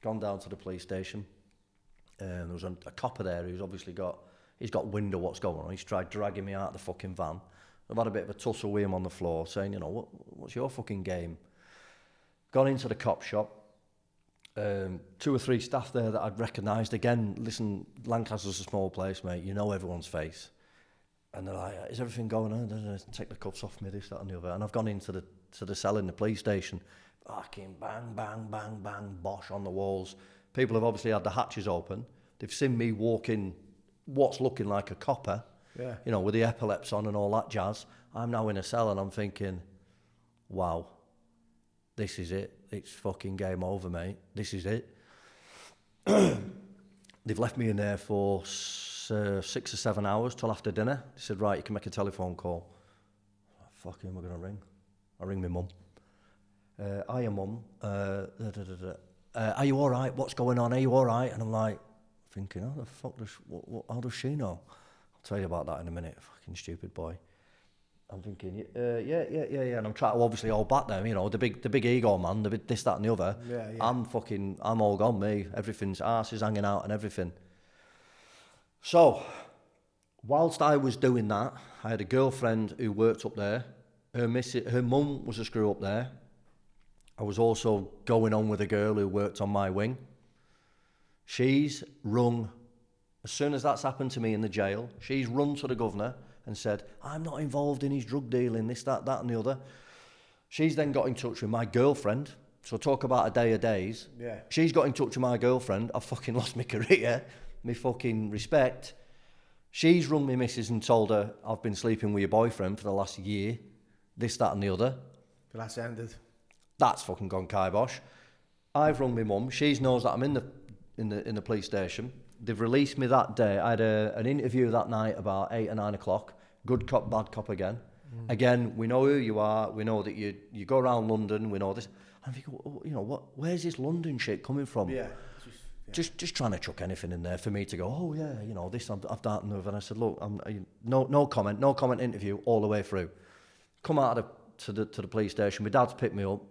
Gone down to the police station. There was a copper there who's obviously he's got wind of what's going on. He's tried dragging me out of the fucking van. I've had a bit of a tussle with him on the floor, saying, you know, what's your fucking game? Gone into the cop shop. 2 or 3 staff there that I'd recognised. Again, listen, Lancaster's a small place, mate. You know everyone's face. And they're like, is everything going on? Take the cuffs off me, this, that and the other. And I've gone into the cell in the police station. Fucking bang, bang, bang, bang, bosh on the walls. People have obviously had the hatches open. They've seen me walk in what's looking like a copper, you know, with the epaulets on and all that jazz. I'm now in a cell and I'm thinking, wow, this is it. It's fucking game over, mate. This is it. They've left me in there for 6 or 7 hours till after dinner. They said, right, you can make a telephone call. Fuck, who am I going to ring? I ring my mum. Hiya, mum. Are you all right? What's going on? Are you all right? And I'm like, thinking, how the fuck how does she know? I'll tell you about that in a minute, fucking stupid boy. I'm thinking, yeah, and I'm trying to obviously hold back them, you know, the big ego man, the big this, that and the other. Yeah. I'm all gone, me. Everything's arse is hanging out and everything. So, whilst I was doing that, I had a girlfriend who worked up there. Her mum was a screw up there. I was also going on with a girl who worked on my wing. She's rung, as soon as that's happened to me in the jail, she's run to the governor and said, I'm not involved in his drug dealing, this, that and the other. She's then got in touch with my girlfriend. So talk about a day of days. Yeah. She's got in touch with my girlfriend. I've fucking lost my career, my fucking respect. She's rung me missus and told her, I've been sleeping with your boyfriend for the last year, this, that and the other. But that's ended. That's fucking gone kibosh. I've rung my mum. She knows that I'm in the police station. They've released me that day. I had an interview that night about 8 or 9 o'clock. Good cop, bad cop again. Again, we know who you are. We know that you go around London. We know this. I'm thinking, you know what? Where's this London shit coming from? Yeah. Just trying to chuck anything in there for me to go, oh yeah, you know this, I've that and the other. And I said, look, no comment interview all the way through. Come out to the police station. My dad's picked me up.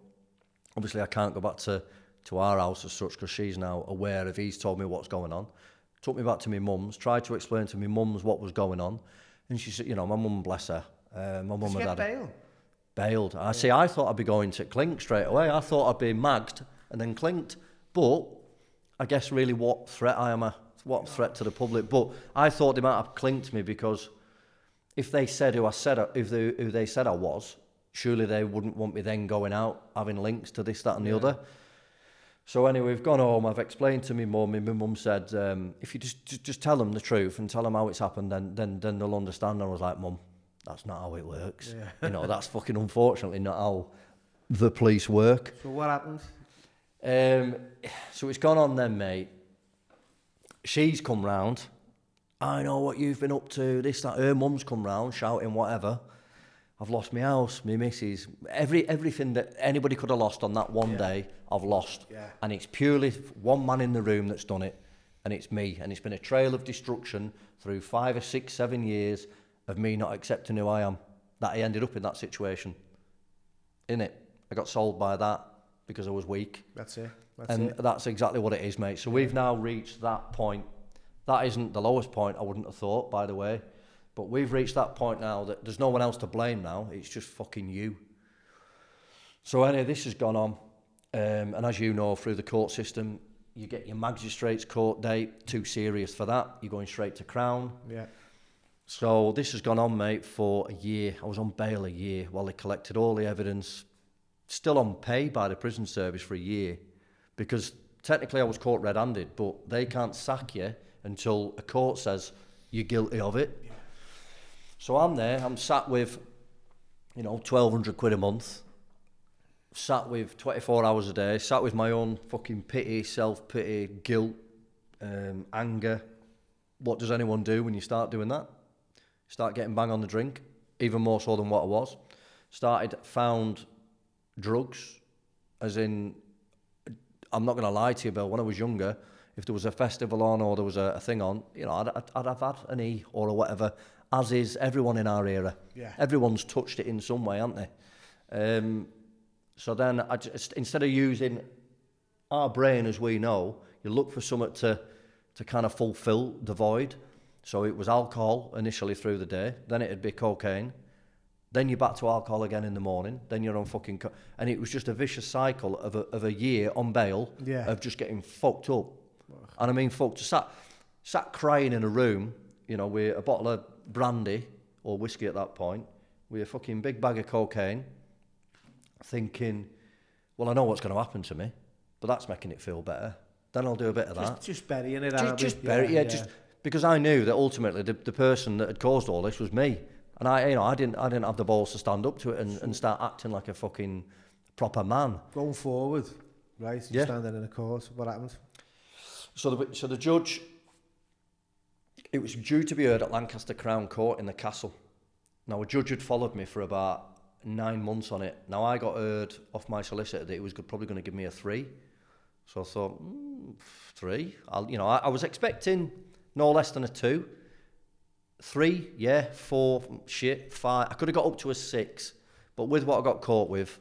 Obviously, I can't go back to our house as such because she's now aware of. He's told me what's going on. Took me back to my mum's. Tried to explain to my mum's what was going on, and she said, you know, my mum, bless her, my mum and dad. Bail? Bailed. I see. I thought I'd be going to clink straight away. I thought I'd be magged and then clinked. But I guess really what threat I am what threat to the public. But I thought they might have clinked me because if they said who they said I was, surely they wouldn't want me then going out having links to this, that, and the other. So anyway, we've gone home. I've explained to my mum. My mum said, if you just tell them the truth and tell them how it's happened, then they'll understand. And I was like, Mum, that's not how it works. Yeah. You know, that's fucking unfortunately not how the police work. So what happened? So it's gone on then, mate. She's come round. I know what you've been up to. This, that. Her mum's come round shouting whatever. I've lost my house, my missus, everything that anybody could have lost on that one day, I've lost. Yeah. And it's purely one man in the room that's done it, and it's me. And it's been a trail of destruction through 5 or 6, 7 years of me not accepting who I am, that I ended up in that situation. Innit? I got sold by that because I was weak. That's it. That's exactly what it is, mate. So we've now reached that point. That isn't the lowest point, I wouldn't have thought, by the way. But we've reached that point now that there's no one else to blame now. It's just fucking you. So anyway, this has gone on. And as you know, through the court system, you get your magistrate's court date. Too serious for that. You're going straight to Crown. Yeah. So this has gone on, mate, for a year. I was on bail a year while they collected all the evidence. Still on pay by the prison service for a year. Because technically I was caught red-handed, but they can't sack you until a court says you're guilty of it. Yeah. So I'm there, I'm sat with, 1,200 quid a month, sat with 24 hours a day, sat with my own fucking pity, self-pity, guilt, anger. What does anyone do when you start doing that? Start getting bang on the drink, even more so than what I was. Found drugs, as in, I'm not going to lie to you, Bill, when I was younger, if there was a festival on or there was a thing on, I'd have had an E or whatever, as is everyone in our era. Yeah. Everyone's touched it in some way, haven't they? So then, instead of using our brain as we know, you look for something to kind of fulfill the void. So it was alcohol initially through the day, then it'd be cocaine, then you're back to alcohol again in the morning, then you're on fucking... and it was just a vicious cycle of a year on bail of just getting fucked up. And I mean fucked. Sat crying in a room, you know, with a bottle of brandy, or whiskey at that point, with a fucking big bag of cocaine, thinking, well, I know what's going to happen to me, but that's making it feel better. Then I'll do a bit of that. Just burying it. Just bury it, just because I knew that ultimately the person that had caused all this was me. And I didn't have the balls to stand up to it and start acting like a fucking proper man. Going forward, right? Yeah. Standing in a court. What happened? So the judge, it was due to be heard at Lancaster Crown Court in the Castle. Now, a judge had followed me for about 9 months on it. Now, I got heard off my solicitor that he was probably going to give me a 3. So I thought, 3? I was expecting no less than a 2. 3, yeah. 4, shit. 5. I could have got up to a 6, but with what I got caught with,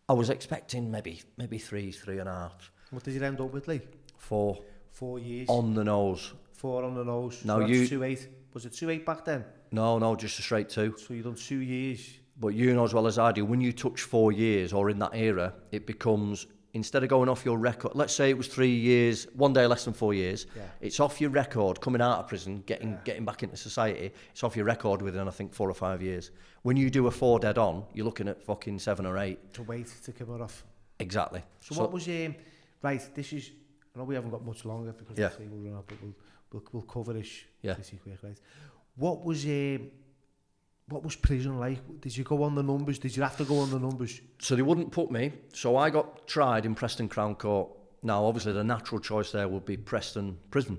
I was expecting maybe 3, 3.5. What did you end up with, Lee? 4. 4 years. On the nose. 4 on the nose. Now so that's 2-8. Was it 2-8 back then? No, just a straight 2. So you done 2 years. But you know as well as I do, when you touch 4 years or in that era, it becomes, instead of going off your record, let's say it was 3 years, 1 day less than 4 years, it's off your record coming out of prison, getting back into society, it's off your record within, I think, 4 or 5 years. When you do a 4 dead on, you're looking at fucking 7 or 8. To wait to come it off. Exactly. So what was, right, this is, I know we haven't got much longer because the thing will run up, but we'll cover this pretty quick, right? What was prison like? Did you go on the numbers? Did you have to go on the numbers? So they wouldn't put me. So I got tried in Preston Crown Court. Now, obviously, the natural choice there would be Preston Prison.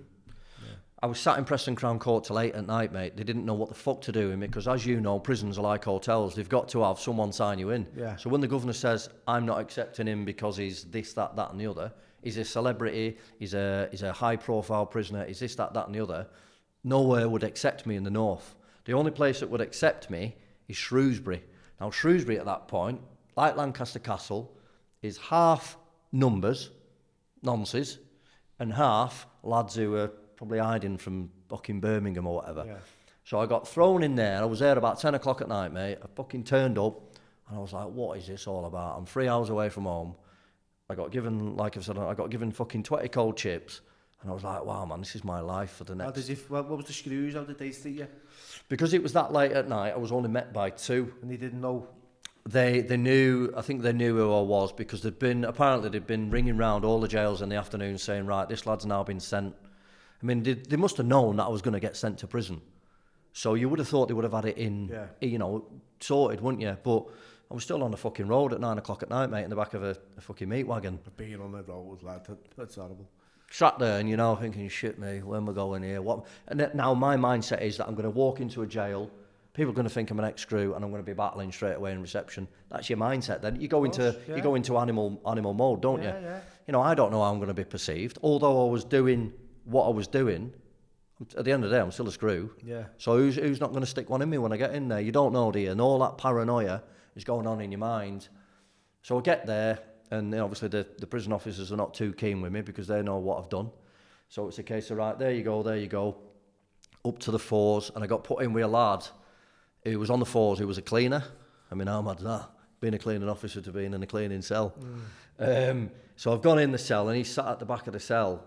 Yeah. I was sat in Preston Crown Court till 8 at night, mate. They didn't know what the fuck to do with me because, as you know, prisons are like hotels. They've got to have someone sign you in. Yeah. So when the governor says, I'm not accepting him because he's this, that, and the other, he's a celebrity, he's a high-profile prisoner, he's this, that, and the other, nowhere would accept me in the north. The only place that would accept me is Shrewsbury. Now, Shrewsbury at that point, like Lancaster Castle, is half numbers, nonces, and half lads who are probably hiding from fucking Birmingham or whatever. Yeah. So I got thrown in there. I was there about 10 o'clock at night, mate. I fucking turned up, and I was like, what is this all about? I'm 3 hours away from home. I got given, like I've said, fucking 20 cold chips. And I was like, wow, man, this is my life for the next... What was the screws? How did they see you? Because it was that late at night, I was only met by 2. And they didn't know? They knew, I think they knew who I was because they'd been ringing round all the jails in the afternoon saying, right, this lad's now been sent. I mean, they must have known that I was going to get sent to prison. So you would have thought they would have had it sorted, wouldn't you? But I was still on the fucking road at 9 o'clock at night, mate, in the back of a fucking meat wagon. Being on the road, lad, that's horrible. Sat there and, thinking, shit me, where am I going here? What? And now my mindset is that I'm going to walk into a jail, people are going to think I'm an ex-screw and I'm going to be battling straight away in reception. That's your mindset then. You go into animal mode, don't you? Yeah. I don't know how I'm going to be perceived. Although I was doing what I was doing, at the end of the day, I'm still a screw. Yeah. So who's not going to stick one in me when I get in there? You don't know, do you? And all that paranoia is going on in your mind. So I get there, and obviously the prison officers are not too keen with me because they know what I've done. So it's a case of, right, there you go, up to the 4s, and I got put in with a lad who was on the 4s, who was a cleaner. I mean, how mad's that? Being a cleaning officer to being in a cleaning cell. So I've gone in the cell, and he sat at the back of the cell,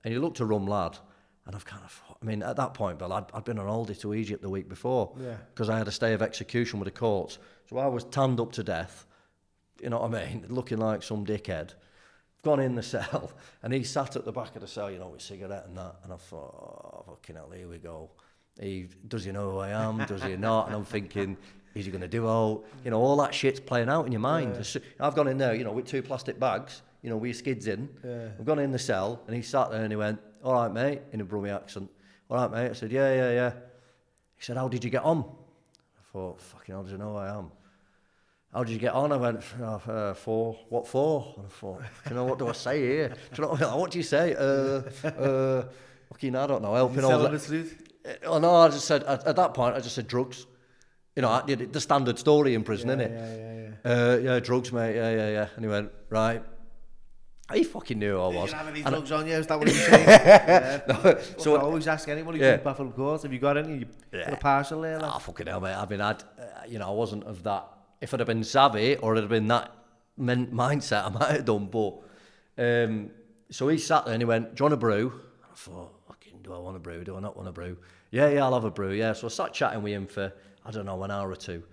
and he looked a rum lad. And I've at that point, Bill, I'd been on holiday to Egypt the week before because I had a stay of execution with the courts. So I was tanned up to death, you know what I mean, looking like some dickhead. Gone in the cell, and he sat at the back of the cell, with a cigarette and that. And I thought, oh, fucking hell, here we go. Does he know who I am? Does he not? And I'm thinking, is he going to do all that shit's playing out in your mind. Yeah. I've gone in there, with 2 plastic bags, with your skids in. Yeah. I've gone in the cell, and he sat there and he went, all right, mate, in a Brummie accent. All right, mate. I said, yeah. He said, how did you get on? I thought, fucking hell, does he know who I am? How did you get on? I went, 4. What for? And I thought, what do I say here? What do you say? Fucking, I don't know. Helping all that. The truth? No, I just said, at that point, I just said drugs. I did the standard story in prison, innit? Yeah, drugs, mate, yeah. And he went, right. He fucking knew who I You was. didn't have any And drugs on you, is that what you're saying? Yeah. No, So I always ask anyone who comes back from court, have you got any? You got a parcel there? Like? Oh, fucking hell, mate. I mean, I wasn't of that. If I'd have been savvy or it'd have been that mindset, I might have done. But so he sat there and he went, "Do you want a brew?" I thought, "Fucking, do I want a brew? Do I not want a brew?" Yeah, I'll have a brew. Yeah. So I sat chatting with him for I don't know an hour or two.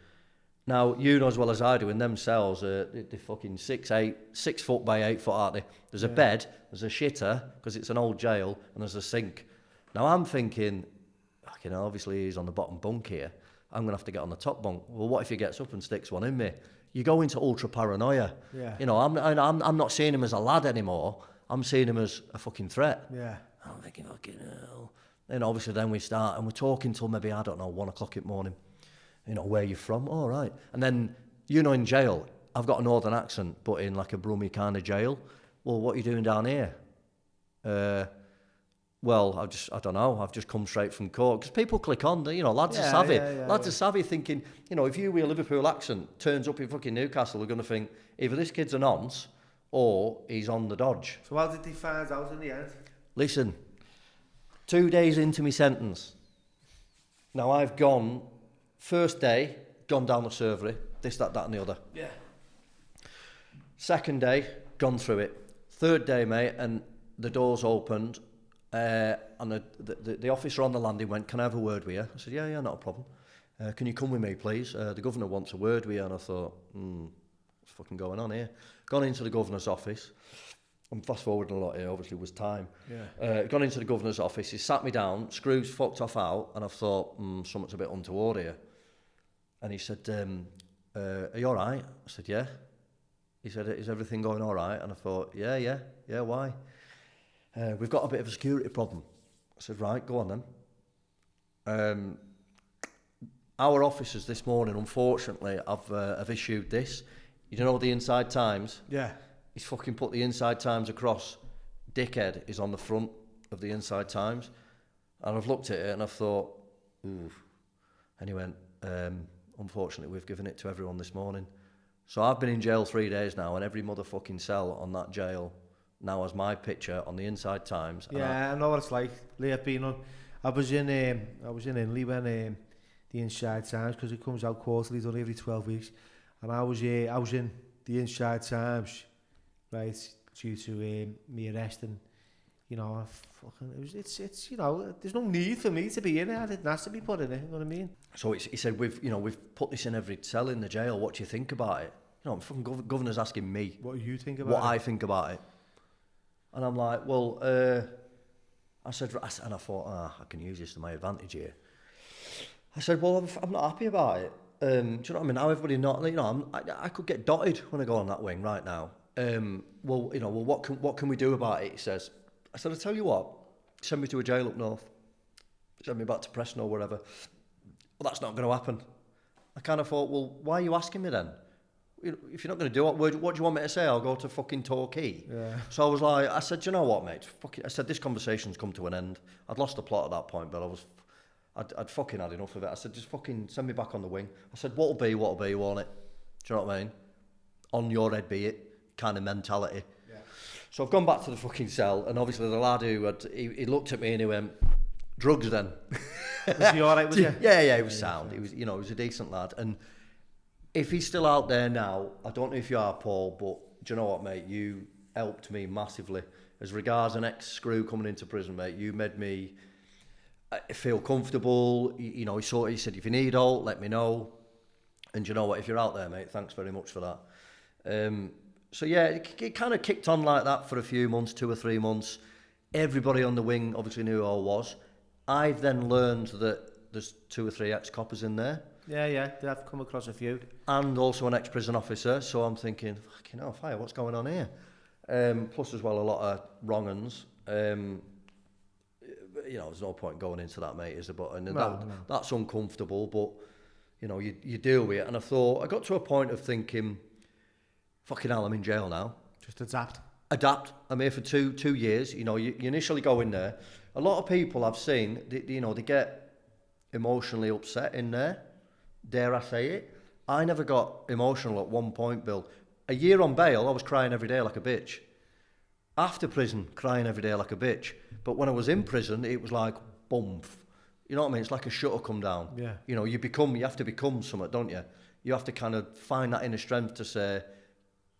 Now you know as well as I do, in them cells, they're fucking 6 foot by 8 foot, aren't they? There's a bed, there's a shitter because it's an old jail, and there's a sink. Now I'm thinking, you know, obviously he's on the bottom bunk here. I'm going to have to get on the top bunk. Well, what if he gets up and sticks one in me? You go into ultra paranoia. Yeah. You know, I'm not seeing him as a lad anymore. I'm seeing him as a fucking threat. Yeah. I'm thinking, fucking hell. And obviously then we start and we're talking till maybe, I don't know, 1 o'clock in the morning. You know, where you from? All right. And then, you know, in jail, I've got a northern accent, but in like a Brummie kind of jail. Well, what are you doing down here? Well, I don't know. I've just come straight from court. Because people click on, you know, lads are savvy. Lads are savvy thinking, you know, if you with a Liverpool accent turns up in fucking Newcastle, they're going to think either this kid's a nonce or he's on the dodge. So how did they find out in the end? Listen, 2 days into my sentence. Now I've gone, first day, gone down the servery, this, that and the other. Yeah. Second day, gone through it. Third day, mate, and the doors opened. And the officer on the landing went, "Can I have a word with you?" I said, yeah, not a problem. "Can you come with me, please? The governor wants a word with you." And I thought, what's fucking going on here? Gone into the governor's office. I'm fast forwarding a lot here, obviously, it was time. Yeah. Gone into the governor's office, he sat me down, screws fucked off out, and I thought, something's a bit untoward here. And he said, "Are you all right?" I said, "Yeah." He said, "Is everything going all right?" And I thought, yeah, why? "We've got a bit of a security problem." I said, "Right, go on then." Our officers this morning, unfortunately, have issued this. You know the Inside Times? Yeah. He's fucking put the Inside Times across. Dickhead is on the front of the Inside Times. And I've looked at it and I've thought, ooh. And he went, "Unfortunately, we've given it to everyone this morning." So I've been in jail 3 days now, and every motherfucking cell on that jail now has my picture on the Inside Times. Yeah, I know what it's like. Lee, I've been on. I was in Inley when the Inside Times, because it comes out quarterly, it's only every 12 weeks, and I was in the Inside Times, right, due to me arrest, and you know, it's you know, there's no need for me to be in it. I didn't ask to be put in it. You know what I mean? So he said, we've put this in every cell in the jail. What do you think about it? You know, fucking governor's asking me. What do you think about what it? I think about it. And I'm like, well, I said, and I thought, I can use this to my advantage here. I said, well, I'm not happy about it. Do you know what I mean? Now everybody not, you know, I could get dotted when I go on that wing right now. Well, you know, what can we do about it? He says. I said, "I tell you what, send me to a jail up north. Send me back to Preston or wherever." Well, that's not going to happen. I kind of thought, well, why are you asking me then? If you're not going to do it, what do you want me to say? I'll go to fucking Torquay. Yeah. So I was like, I said, "Do you know what, mate? I said, this conversation's come to an end. I'd lost the plot at that point, but I'd fucking had enough of it. I said, just fucking send me back on the wing. I said, what'll be, won't it? Do you know what I mean? On your head be it, kind of mentality. Yeah. So I've gone back to the fucking cell, and obviously the lad who he looked at me and he went, "Drugs then." Was he all right with you? Yeah, he was sound. He was, you know, he was a decent lad. And if he's still out there now, I don't know if you are, Paul, but do you know what, mate? You helped me massively. As regards an ex-screw coming into prison, mate, you made me feel comfortable. You know, he said, if you need help, let me know. And you know what, if you're out there, mate, thanks very much for that. So yeah, it kind of kicked on like that for a few months, 2 or 3 months. Everybody on the wing obviously knew who I was. I've then learned that there's 2 or 3 ex-coppers in there. Yeah, I've come across a few. And also an ex-prison officer, so I'm thinking, fucking hell, fire, what's going on here? Plus as well a lot of wrong-uns. You know, there's no point going into that, mate, is there? But that's uncomfortable, but you know, you deal with it. And I got to a point of thinking, fucking hell, I'm in jail now. Just adapt. I'm here for two years. You know, you initially go in there. A lot of people I've seen, they get emotionally upset in there. Dare I say it? I never got emotional at one point, Bill. A year on bail, I was crying every day like a bitch. After prison, crying every day like a bitch. But when I was in prison, it was like, boom. You know what I mean? It's like a shutter come down. Yeah. You know, you have to become something, don't you? You have to kind of find that inner strength to say,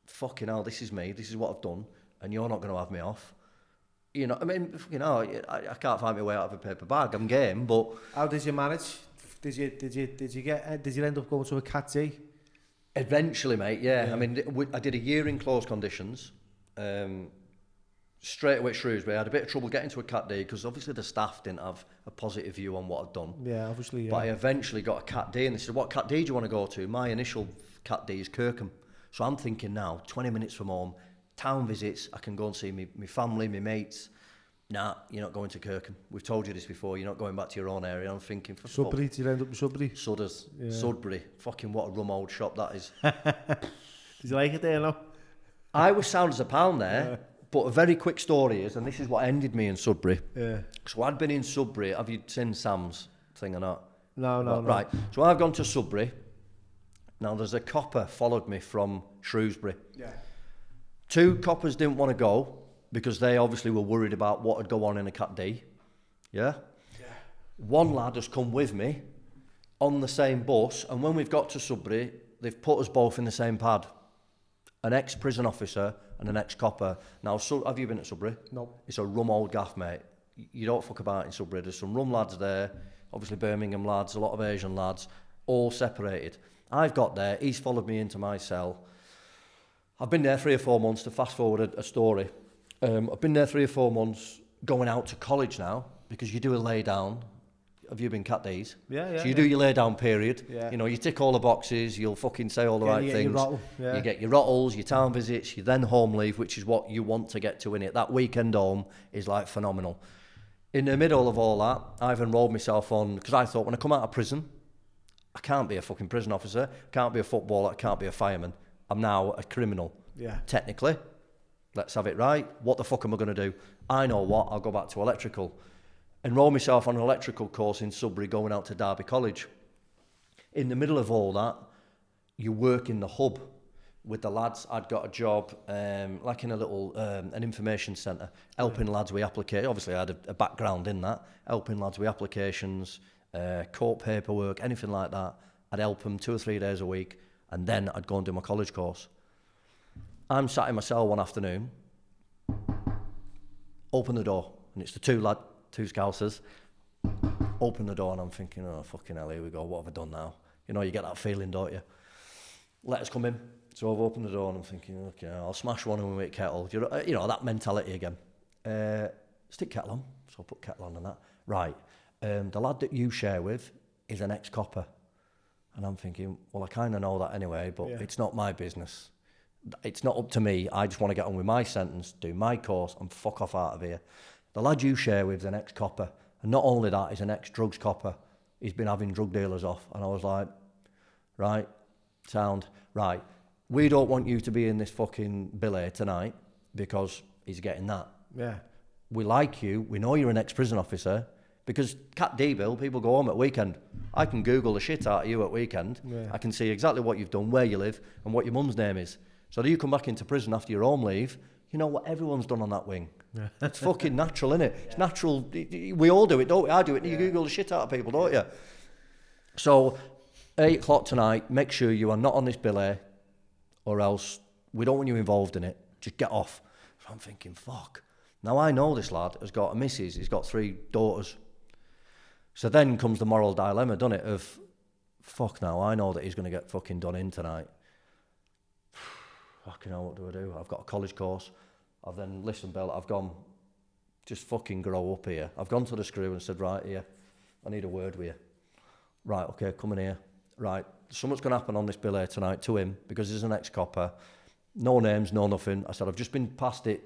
fucking hell, this is me, this is what I've done, and you're not going to have me off. You know, I mean, you know, I can't find my way out of a paper bag. I'm game, but how did you manage? Did you end up going to a Cat D? Eventually, mate. Yeah. I mean, I did a year in closed conditions. Straight away at Shrewsbury, I had a bit of trouble getting to a Cat D because obviously the staff didn't have a positive view on what I'd done. Yeah, obviously. Yeah. But I eventually got a Cat D, and they said, "What Cat D do you want to go to?" My initial Cat D is Kirkham, so I'm thinking now, 20 minutes from home, town visits. I can go and see my family, my mates. Nah, you're not going to Kirkham. We've told you this before. You're not going back to your own area. I'm thinking, for Sudbury, did you end up in Sudbury? Sudbury. Fucking what a rum old shop that is. Did you like it there, no? I was sound as a pound there. Yeah. But a very quick story is, and this is what ended me in Sudbury. Yeah. So I'd been in Sudbury. Have you seen Sam's thing or not? No. Right. So I've gone to Sudbury. Now there's a copper followed me from Shrewsbury. Yeah. 2 coppers didn't want to go because they obviously were worried about what would go on in a Cat D. Yeah? Yeah. 1 lad has come with me on the same bus, and when we've got to Sudbury, they've put us both in the same pad. An ex-prison officer and an ex-copper. Now, have you been at Sudbury? No. It's a rum old gaff, mate. You don't fuck about in Sudbury. There's some rum lads there, obviously Birmingham lads, a lot of Asian lads, all separated. I've got there, he's followed me into my cell. I've been there 3 or 4 months, to fast forward a story. I've been there 3 or 4 months, going out to college now, because you do a lay down. Have you been Cat D's? Yeah. So you do your lay down period. Yeah. You know, you tick all the boxes, you'll fucking say all the right things. You get your rottles, your town visits, you then home leave, which is what you want to get to in it. That weekend home is like phenomenal. In the middle of all that, I've enrolled myself on, because I thought when I come out of prison, I can't be a fucking prison officer, can't be a footballer, can't be a fireman. I'm now a criminal. Yeah. Technically, let's have it right. What the fuck am I going to do? I know what, I'll go back to electrical. Enroll myself on an electrical course in Sudbury going out to Derby College. In the middle of all that, you work in the hub with the lads. I'd got a job like in a little an information centre, helping lads with applications. Obviously, I had a background in that, helping lads with applications, court paperwork, anything like that. I'd help them 2 or 3 days a week, and then I'd go and do my college course. I'm sat in my cell one afternoon, open the door, and it's the 2 Scousers, open the door, and I'm thinking, oh, fucking hell, here we go, what have I done now? You know, you get that feeling, don't you? Let us come in. So I've opened the door, and I'm thinking, okay, I'll smash one and make kettle. You know, that mentality again. Stick kettle on. So I'll put kettle on and that. Right, the lad that you share with is an ex-copper. And I'm thinking, well, I kind of know that anyway, but it's not my business. It's not up to me. I just want to get on with my sentence, do my course, and fuck off out of here. The lad you share with is an ex-copper. And not only that, he's an ex-drugs copper. He's been having drug dealers off. And I was like, right, sound, right. We don't want you to be in this fucking billet tonight because he's getting that. Yeah. We like you. We know you're an ex-prison officer. Because Cat D, Bill, people go home at weekend. I can Google the shit out of you at weekend. Yeah. I can see exactly what you've done, where you live, and what your mum's name is. So that you come back into prison after your home leave, you know what everyone's done on that wing. Yeah. It's fucking natural, innit? Yeah. It's natural. We all do it, don't we? I do it. Yeah. You Google the shit out of people, don't you? So, 8 o'clock tonight, make sure you are not on this billet, or else we don't want you involved in it. Just get off. So I'm thinking, fuck. Now I know this lad has got a missus, he's got 3 daughters. So then comes the moral dilemma, doesn't it, of, fuck now, I know that he's going to get fucking done in tonight. Fucking hell, what do? I've got a college course. I've then, listen, Bill, I've gone, just fucking grow up here. I've gone to the screw and said, right, here, I need a word with you. Right, okay, come in here. Right, something's going to happen on this bill here tonight to him, because he's an ex-copper. No names, no nothing. I said, I've just been past it,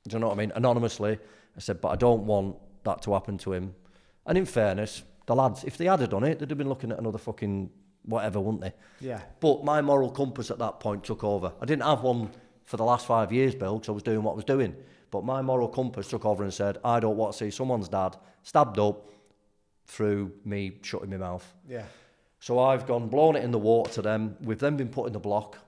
do you know what I mean, anonymously. I said, but I don't want that to happen to him. And in fairness, the lads, if they had done it, they'd have been looking at another fucking whatever, wouldn't they? Yeah. But my moral compass at that point took over. I didn't have one for the last 5 years, Bill, because I was doing what I was doing. But my moral compass took over and said, I don't want to see someone's dad stabbed up through me shutting my mouth. Yeah. So I've gone, blown it in the water to them. We've then been put in the block.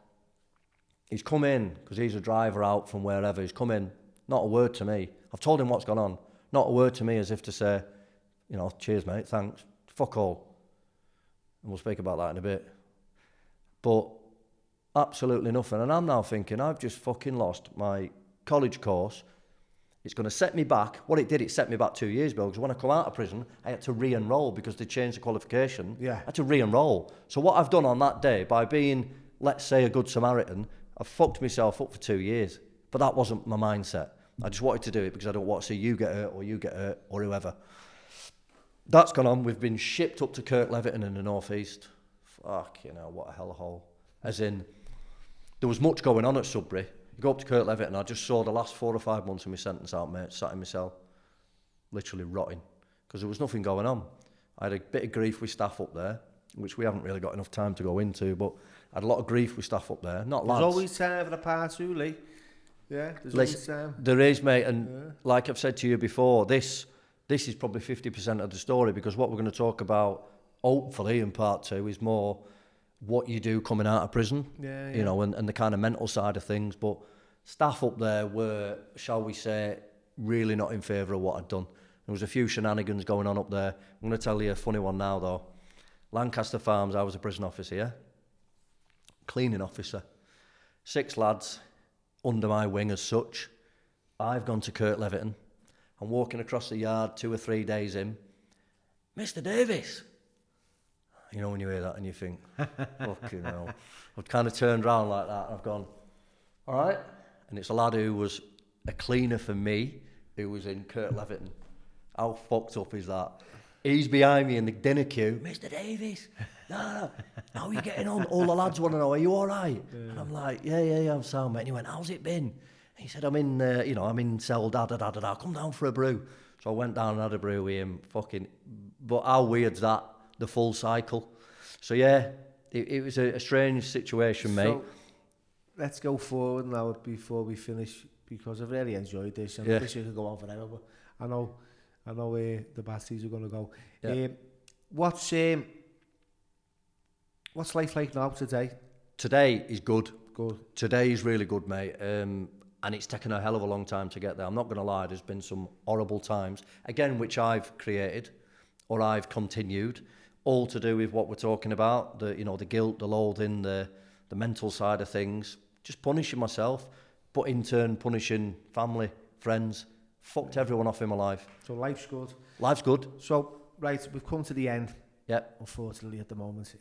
He's come in, because he's a driver out from wherever, he's come in, not a word to me. I've told him what's gone on, not a word to me, as if to say, you know, cheers mate, thanks, fuck all. And we'll speak about that in a bit. But absolutely nothing. And I'm now thinking, I've just fucking lost my college course. It's going to set me back. What it did, it set me back 2 years, Bill, because when I come out of prison, I had to re-enroll because they changed the qualification. Yeah. I had to re-enroll. So what I've done on that day, by being, let's say, a good Samaritan, I've fucked myself up for 2 years. But that wasn't my mindset. I just wanted to do it because I don't want to see you get hurt or whoever. That's gone on. We've been shipped up to Kirk Leviton in the northeast. Fuck, you know, what a hellhole. As in, there was much going on at Sudbury. You go up to Kirk Leviton, I just saw the last 4 or 5 months of my sentence out, mate, sat in my cell, literally rotting, because there was nothing going on. I had a bit of grief with staff up there, which we haven't really got enough time to go into, but I had a lot of grief with staff up there, not lads. There's always time for the part 2, Lee. Yeah, there's always time. There is, mate, and like I've said to you before, this is probably 50% of the story, because what we're going to talk about, hopefully, in part 2, is more what you do coming out of prison, you know, and the kind of mental side of things. But staff up there were, shall we say, really not in favour of what I'd done. There was a few shenanigans going on up there. I'm going to tell you a funny one now, though. Lancaster Farms, I was a prison officer, yeah? Cleaning officer. 6 lads under my wing as such. I've gone to Kirk Leviton. I'm walking across the yard 2 or 3 days in. Mr. Davies. You know when you hear that and you think, fucking hell. I've kind of turned around like that and I've gone, all right. And it's a lad who was a cleaner for me, who was in Kirk Leviton. How fucked up is that? He's behind me in the dinner queue. Mr. Davies, no, how are you getting on? All the lads want to know, are you all right? Yeah. And I'm like, yeah, I'm sound, mate. And he went, how's it been? And he said, I'm in cell, da-da-da-da-da, come down for a brew. So I went down and had a brew with him, but how weird's that? The full cycle. So yeah, it was a strange situation, mate. So let's go forward now before we finish, because I've really enjoyed this. And I wish I could go on forever, but I know where the batteries are going to go. Yeah. What's life like now today? Today is good. Good. Today is really good, mate. And it's taken a hell of a long time to get there. I'm not going to lie, there's been some horrible times, again, which I've created or I've continued. All to do with what we're talking about, the guilt, the loathing, the mental side of things, just punishing myself, but in turn punishing family, friends, fucked everyone off in my life. So life's good. Life's good. So, right, we've come to the end. Yep. Unfortunately at the moment.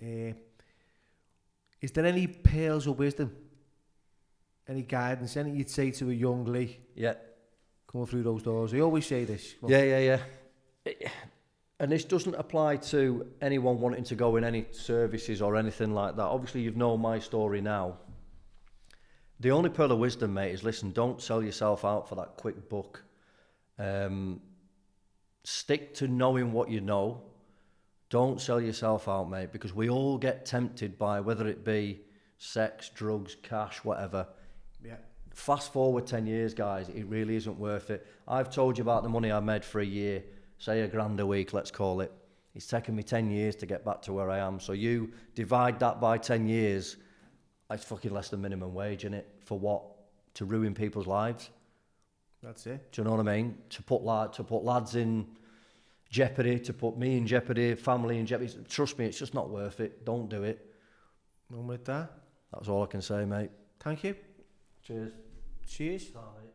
Is there any pearls of wisdom? Any guidance? Anything you'd say to a young Lee? Yeah. Coming through those doors? I always say this. Yeah. And this doesn't apply to anyone wanting to go in any services or anything like that. Obviously, you've known my story now. The only pearl of wisdom, mate, is listen, don't sell yourself out for that quick buck. Stick to knowing what you know. Don't sell yourself out, mate, because we all get tempted by, whether it be sex, drugs, cash, whatever. Yeah. Fast forward 10 years, guys, it really isn't worth it. I've told you about the money I made for a year. Say $1,000 a week, let's call it. It's taken me 10 years to get back to where I am. So you divide that by 10 years, it's fucking less than minimum wage, innit? For what? To ruin people's lives? That's it. Do you know what I mean? To put lads in jeopardy, to put me in jeopardy, family in jeopardy. Trust me, it's just not worth it. Don't do it. And with that, that's all I can say, mate. Thank you. Cheers. Cheers. Sorry.